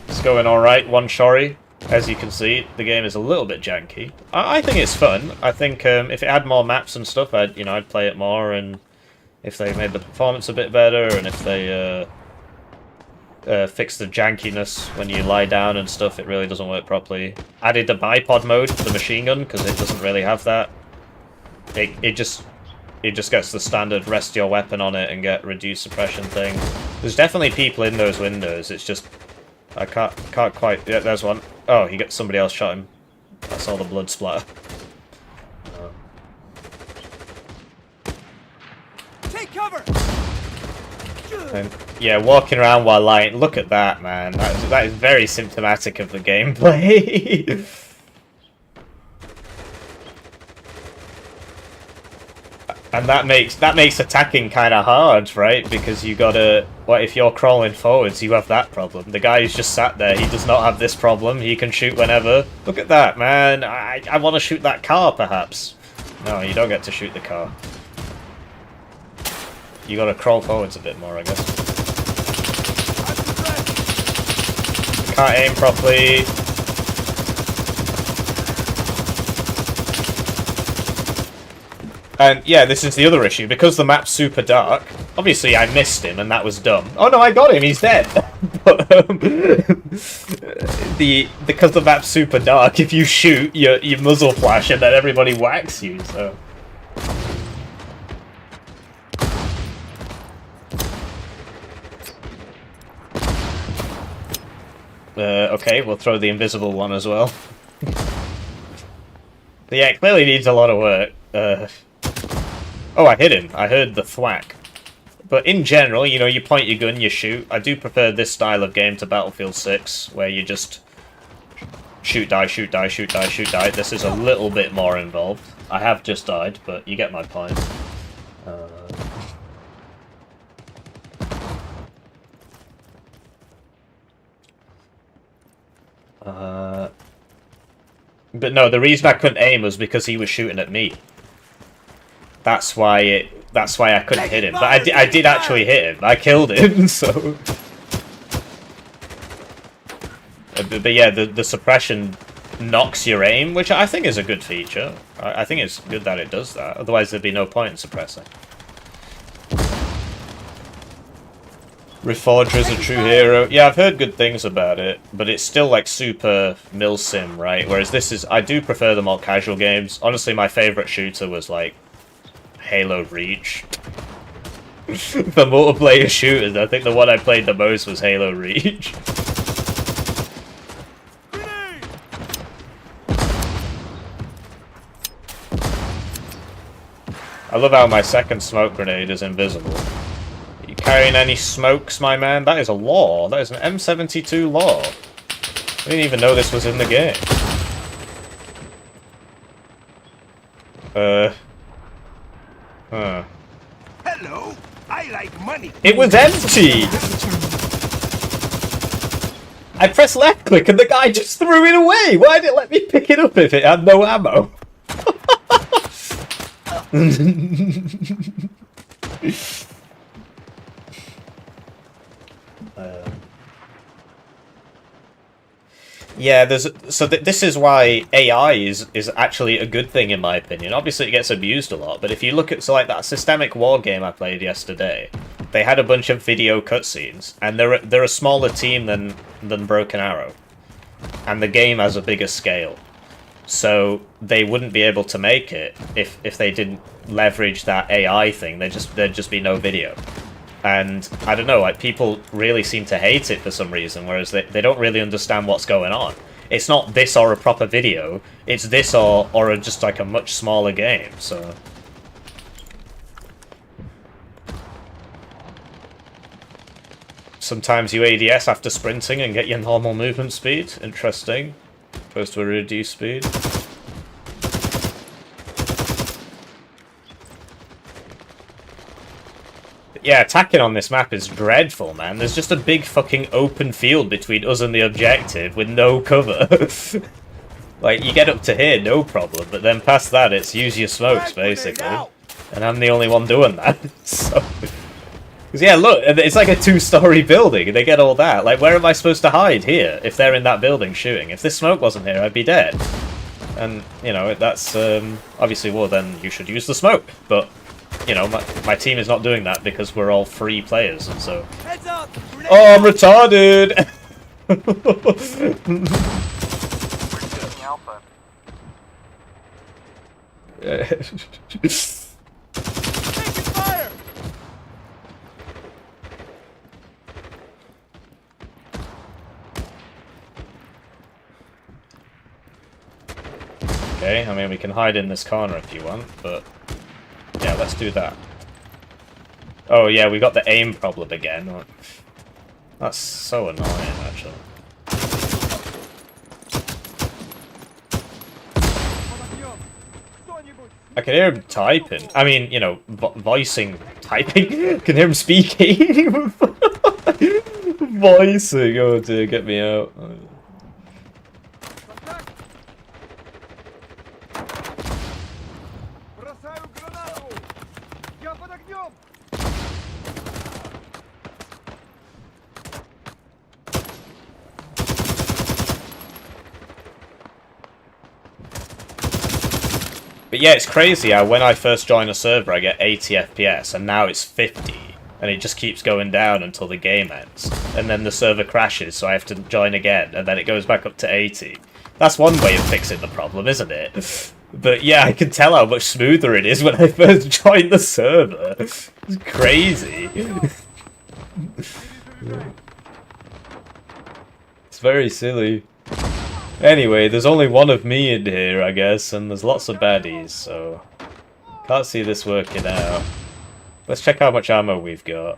It's going alright, one shori. As you can see, the game is a little bit janky. I think it's fun. I think if it had more maps and stuff, I'd play it more, and if they made the performance a bit better, and if they fixed the jankiness when you lie down and stuff, it really doesn't work properly. Added the bipod mode for the machine gun, because it doesn't really have that. It just gets the standard rest your weapon on it and get reduced suppression thing. There's definitely people in those windows, it's just... I can't quite... Yeah, there's one. Oh, somebody else shot him. I saw the blood splatter. Take cover! And, yeah, walking around while lying. Look at that, man. That is very symptomatic of the gameplay. And that makes attacking kind of hard, right? Because you gotta... What if you're crawling forwards, you have that problem. The guy who's just sat there, he does not have this problem. He can shoot whenever. Look at that, man. I want to shoot that car, perhaps. No, you don't get to shoot the car. You gotta crawl forwards a bit more, I guess. Can't aim properly. And yeah, this is the other issue. Because the map's super dark, obviously I missed him and that was dumb. Oh no, I got him, he's dead! But because the map's super dark, if you shoot, you muzzle flash and then everybody whacks you, so... Okay, we'll throw the invisible one as well. But yeah, it clearly needs a lot of work. Oh, I hit him. I heard the thwack. But in general, you know, you point your gun, you shoot. I do prefer this style of game to Battlefield 6, where you just shoot, die, shoot, die, shoot, die, shoot, die. This is a little bit more involved. I have just died, but you get my point. But no, the reason I couldn't aim was because he was shooting at me. That's why I couldn't hit him. But I did actually hit him. I killed him, so... But yeah, the suppression knocks your aim, which I think is a good feature. I think it's good that it does that. Otherwise there'd be no point in suppressing. Reforger is a true hero. Yeah, I've heard good things about it, but it's still like super milsim, right? Whereas this is... I do prefer the more casual games. Honestly, my favourite shooter was like Halo Reach. For multiplayer shooters, I think the one I played the most was Halo Reach. I love how my second smoke grenade is invisible. Are you carrying any smokes, my man? That is a law. That is an M72 law. I didn't even know this was in the game. Hello, I like money. It was empty! I pressed left click and the guy just threw it away! Why did it let me pick it up if it had no ammo? Yeah, this is why AI is actually a good thing in my opinion. Obviously it gets abused a lot, but if you look at like that Systemic War game I played yesterday, they had a bunch of video cutscenes, and they're a smaller team than Broken Arrow, and the game has a bigger scale, so they wouldn't be able to make it if they didn't leverage that AI thing. There'd just be no video. And, I don't know, like, people really seem to hate it for some reason, whereas they don't really understand what's going on. It's not this or a proper video, it's this or just, like, a much smaller game, so... Sometimes you ADS after sprinting and get your normal movement speed. Interesting. Opposed to a reduced speed. Yeah, attacking on this map is dreadful, man. There's just a big fucking open field between us and the objective with no cover. Like, you get up to here, no problem, but then past that, it's use your smokes, basically. And I'm the only one doing that. So... Because, yeah, look, it's like a 2-story building, and they get all that. Like, where am I supposed to hide here if they're in that building shooting? If this smoke wasn't here, I'd be dead. And, you know, that's, obviously, well, then you should use the smoke. But, you know, my team is not doing that because we're all free players, and so... Heads up! Oh, I'm retarded! We're taking Alpha. Taking fire! Okay, I mean, we can hide in this corner if you want, but... Yeah, let's do that. Oh, yeah, we got the aim problem again. That's so annoying, actually. I can hear him typing. I mean, you know, voicing, typing. I can hear him speaking. Voicing. Oh dear, get me out. Бросаю гранату! Я под огнем! But yeah, it's crazy how when I first join a server I get 80 FPS and now it's 50. And it just keeps going down until the game ends. And then the server crashes, so I have to join again, and then it goes back up to 80. That's one way of fixing the problem, isn't it? But yeah, I can tell how much smoother it is when I first joined the server. It's crazy. It's very silly. Anyway, there's only one of me in here, I guess, and there's lots of baddies, so... Can't see this working out. Let's check how much ammo we've got.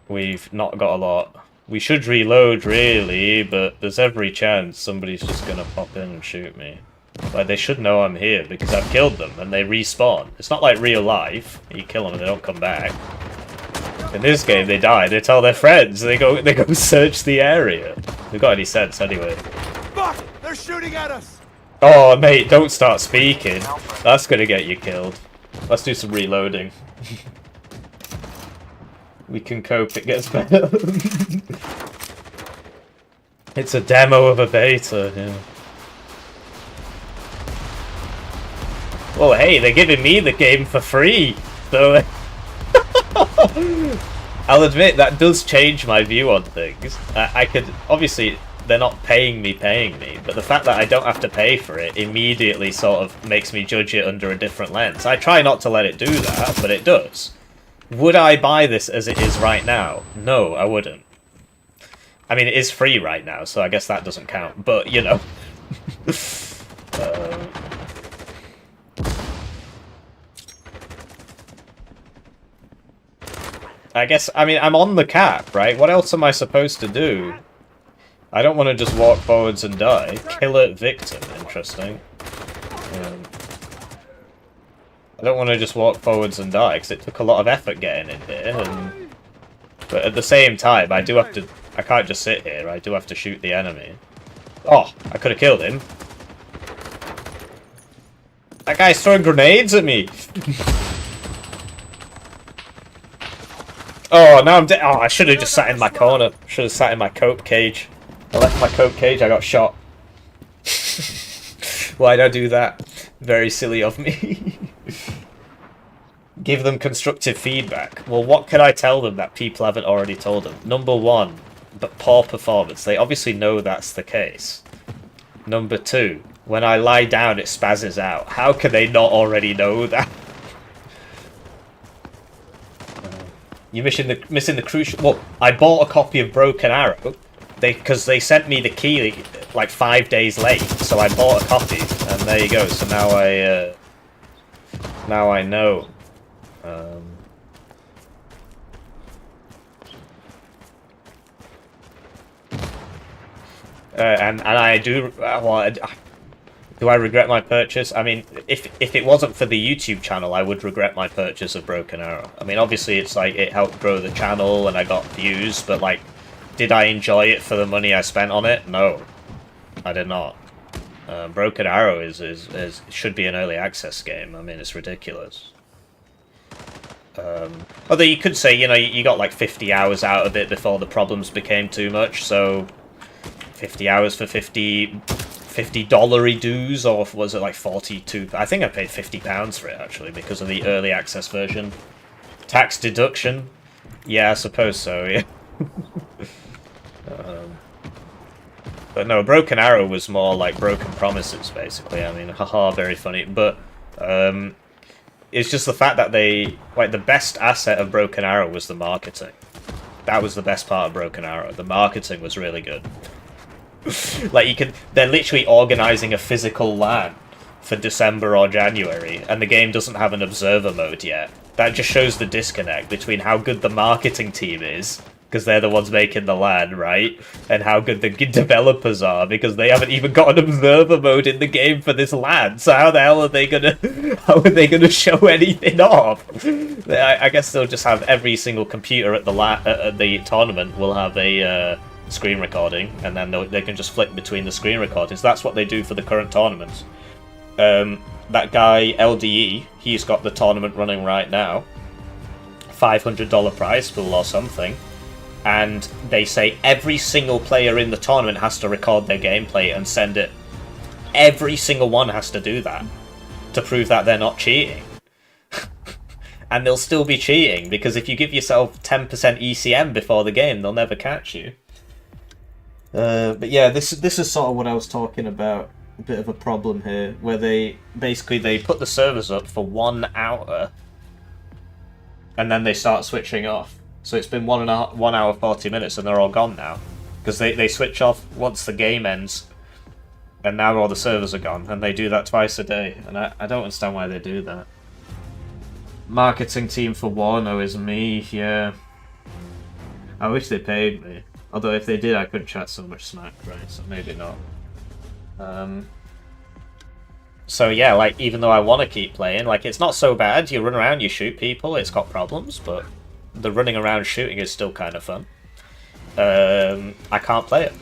We've not got a lot. We should reload, really, but there's every chance somebody's just gonna pop in and shoot me. Like, they should know I'm here, because I've killed them, and they respawn. It's not like real life. You kill them and they don't come back. In this game, they die, they tell their friends, they go search the area. They've got any sense, anyway. Fuck! They're shooting at us! Oh, mate, don't start speaking. That's gonna get you killed. Let's do some reloading. We can cope, it gets better. It's a demo of a beta, yeah. Well, hey, they're giving me the game for free, so... I'll admit, that does change my view on things. I could... Obviously, they're not paying me, but the fact that I don't have to pay for it immediately sort of makes me judge it under a different lens. I try not to let it do that, but it does. Would I buy this as it is right now? No, I wouldn't. I mean, it is free right now, so I guess that doesn't count, but, you know. I guess, I mean, I'm on the cap, right? What else am I supposed to do? I don't want to just walk forwards and die. Killer victim, interesting. I don't want to just walk forwards and die, because it took a lot of effort getting in here, but at the same time, I do have to... I can't just sit here, I do have to shoot the enemy. Oh, I could have killed him. That guy's throwing grenades at me! Oh, now I'm dead. Oh, I should have just sat in my corner. Should have sat in my cope cage. I left my cope cage, I got shot. Why'd I do that? Very silly of me. Give them constructive feedback. Well, what can I tell them that people haven't already told them? Number one, but poor performance. They obviously know that's the case. Number two, when I lie down, it spazzes out. How can they not already know that? You're missing the crucial... Well, I bought a copy of Broken Arrow, because they sent me the key like 5 days late, so I bought a copy, and there you go. So now I know. And I do. Well, do I regret my purchase? I mean, if it wasn't for the YouTube channel, I would regret my purchase of Broken Arrow. I mean, obviously, it's like it helped grow the channel and I got views, but like, did I enjoy it for the money I spent on it? No, I did not. Broken Arrow is should be an early access game. I mean, it's ridiculous. Although you could say, you know, you got like 50 hours out of it before the problems became too much, so 50 hours for $50 dues, or was it like 42? I think I paid £50 for it actually because of the early access version. Tax deduction? Yeah, I suppose so, yeah. But no, Broken Arrow was more like Broken Promises, basically. I mean, haha, very funny. But it's just the fact that the best asset of Broken Arrow was the marketing. That was the best part of Broken Arrow. The marketing was really good. Like, they're literally organizing a physical LAN for December or January, and the game doesn't have an observer mode yet. That just shows the disconnect between how good the marketing team is, because they're the ones making the LAN, right? And how good the developers are, because they haven't even got an observer mode in the game for this LAN. So how the hell are they gonna show anything off? I guess they'll just have every single computer at the tournament will have a screen recording, and then they can just flick between the screen recordings. That's what they do for the current tournaments. That guy LDE, he's got the tournament running right now. $500 prize pool or something. And they say every single player in the tournament has to record their gameplay and send it. Every single one has to do that to prove that they're not cheating. And they'll still be cheating, because if you give yourself 10% ECM before the game, they'll never catch you. But yeah, this is sort of what I was talking about. A bit of a problem here, where they put the servers up for 1 hour, and then they start switching off. So it's been 1 hour 40 minutes, and they're all gone now, because they switch off once the game ends, and now all the servers are gone, and they do that twice a day, and I don't understand why they do that. Marketing team for Wano is me, yeah. I wish they paid me. Although if they did, I couldn't chat so much smack, right? So maybe not. So yeah, like, even though I want to keep playing, like, it's not so bad. You run around, you shoot people, it's got problems, but the running around shooting is still kind of fun. I can't play it.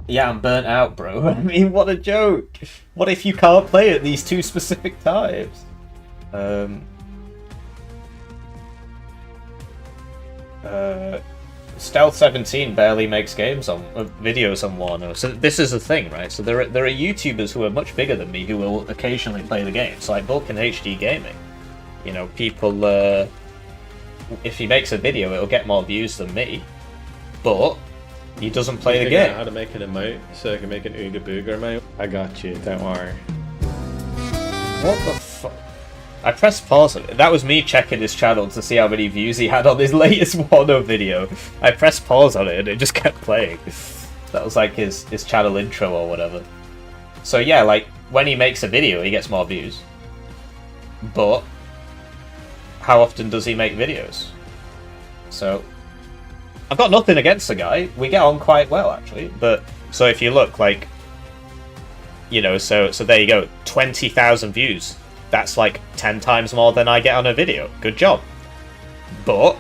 Yeah, I'm burnt out, bro. I mean, what a joke. What if you can't play at these 2 specific times? Stealth 17 barely makes videos on Wano. So this is the thing, right? So there are YouTubers who are much bigger than me who will occasionally play the games, like Vulcan HD Gaming. You know, people, if he makes a video, it'll get more views than me, but he doesn't play the game. How to make an emote so I can make an Ooga Booga emote? I got you, don't worry. What the fuck? I pressed pause on it. That was me checking his channel to see how many views he had on his latest Wano video. I pressed pause on it and it just kept playing. That was like his channel intro or whatever. So yeah, like, when he makes a video, he gets more views. But how often does he make videos? So I've got nothing against the guy. We get on quite well, actually. But so if you look, like, you know, so there you go, 20,000 views. That's like 10 times more than I get on a video. Good job. But,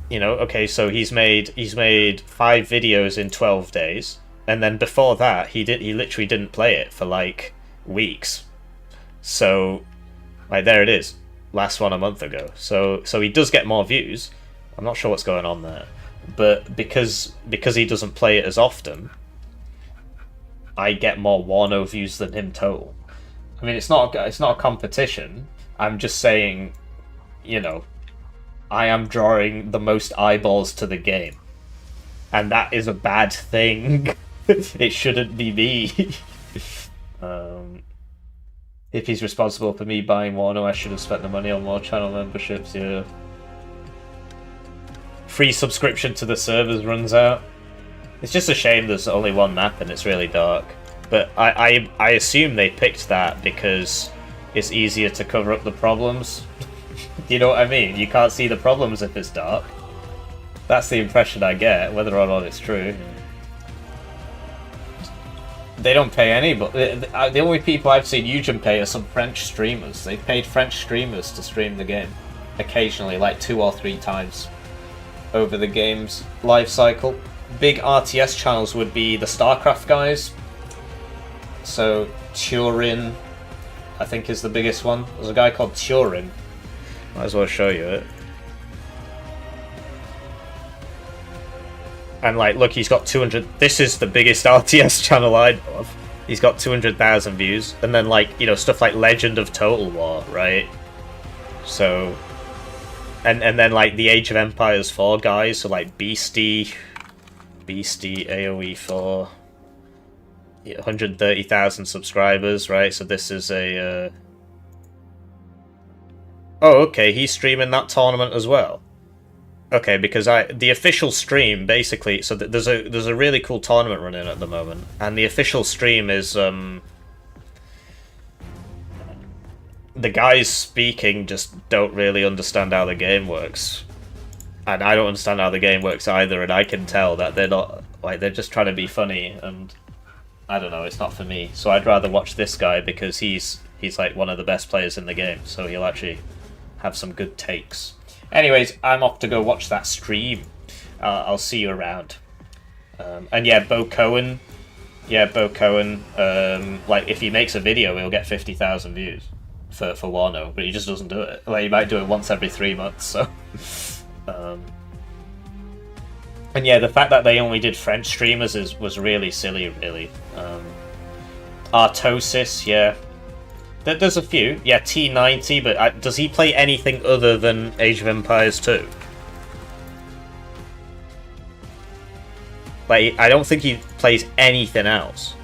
you know, okay, so he's made 5 videos in 12 days, and then before that he literally didn't play it for like weeks. So, like, there it is. Last one a month ago. So he does get more views. I'm not sure what's going on there. But because he doesn't play it as often, I get more Wano views than him total. I mean, it's not a competition. I'm just saying, you know, I am drawing the most eyeballs to the game, and that is a bad thing. It shouldn't be me. If he's responsible for me buying Wano, I should have spent the money on more channel memberships. Yeah. Free subscription to the servers runs out. It's just a shame there's only one map and it's really dark. But I assume they picked that because it's easier to cover up the problems. You know what I mean? You can't see the problems if it's dark. That's the impression I get, whether or not it's true. They don't pay any, but the only people I've seen Eugen pay are some French streamers. They paid French streamers to stream the game. Occasionally, like 2 or 3 times over the game's life cycle. big RTS channels would be the StarCraft guys. So Turin, I think, is the biggest one. There's a guy called Turin. Might as well show you it. And like, look, he's got 200. This is the biggest RTS channel I know of. He's got 200,000 views, and then like, you know, stuff like Legend of Total War, right? So, and then like the Age of Empires 4 guys, so like Beastie, AOE 4, 130,000 subscribers, right? So this is a. Oh, okay, he's streaming that tournament as well. Okay, because the official stream basically, so there's a really cool tournament running at the moment, and the official stream is the guys speaking just don't really understand how the game works, and I don't understand how the game works either, and I can tell that they're not like, they're just trying to be funny, and I don't know, it's not for me. So I'd rather watch this guy because he's like one of the best players in the game, so he'll actually have some good takes. Anyways, I'm off to go watch that stream. I'll see you around. And yeah, Bo Cohen. Yeah, Bo Cohen. Like, if he makes a video, he'll get 50,000 views for Wano, but he just doesn't do it. Like, he might do it once every 3 months, so... And yeah, the fact that they only did French streamers was really silly, really. Artosis, yeah. There's a few. Yeah, T90, but does he play anything other than Age of Empires 2? Like, I don't think he plays anything else.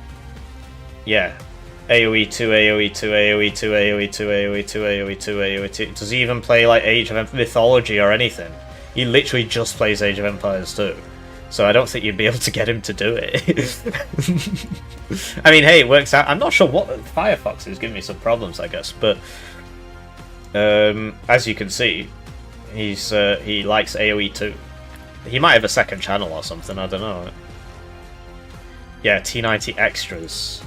Yeah. AoE 2, AoE 2, AoE 2, AoE 2, AoE 2, AoE 2, AoE 2. Does he even play, like, Age of Mythology or anything? He literally just plays Age of Empires 2. So I don't think you'd be able to get him to do it. I mean, hey, it works out. I'm not sure what... Firefox is giving me some problems, I guess. But as you can see, he likes AoE 2. He might have a second channel or something, I don't know. Yeah, T90 Extras.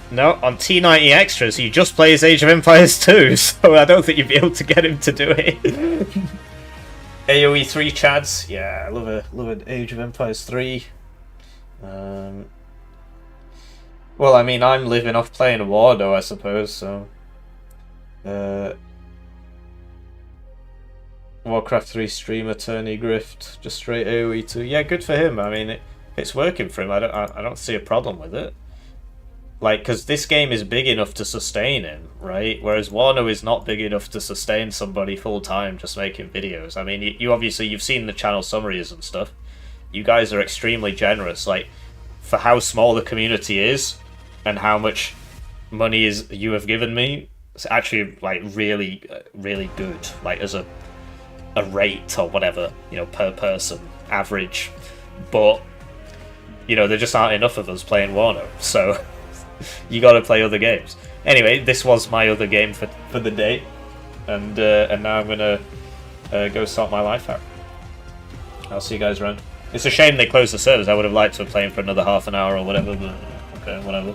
No, on T90 Extras, he just plays Age of Empires 2, so I don't think you'd be able to get him to do it. AoE 3 Chads, yeah, I love an Age of Empires 3. Well, I mean, I'm living off playing Wardo, I suppose, so... Warcraft 3 streamer, Tourney Grift, just straight AoE 2. Yeah, good for him, I mean, it's working for him, I don't see a problem with it. Like, because this game is big enough to sustain him, right? Whereas Wano is not big enough to sustain somebody full-time just making videos. I mean, you've seen the channel summaries and stuff. You guys are extremely generous. Like, for how small the community is and how much money you have given me, it's actually, like, really, really good. Like, as a rate or whatever, you know, per person, average. But, you know, there just aren't enough of us playing Wano, so... You gotta play other games. Anyway, this was my other game for the day, and now I'm gonna go sort my life out. I'll see you guys around. It's a shame they closed the servers. I would have liked to have played for another half an hour or whatever, but okay, whatever.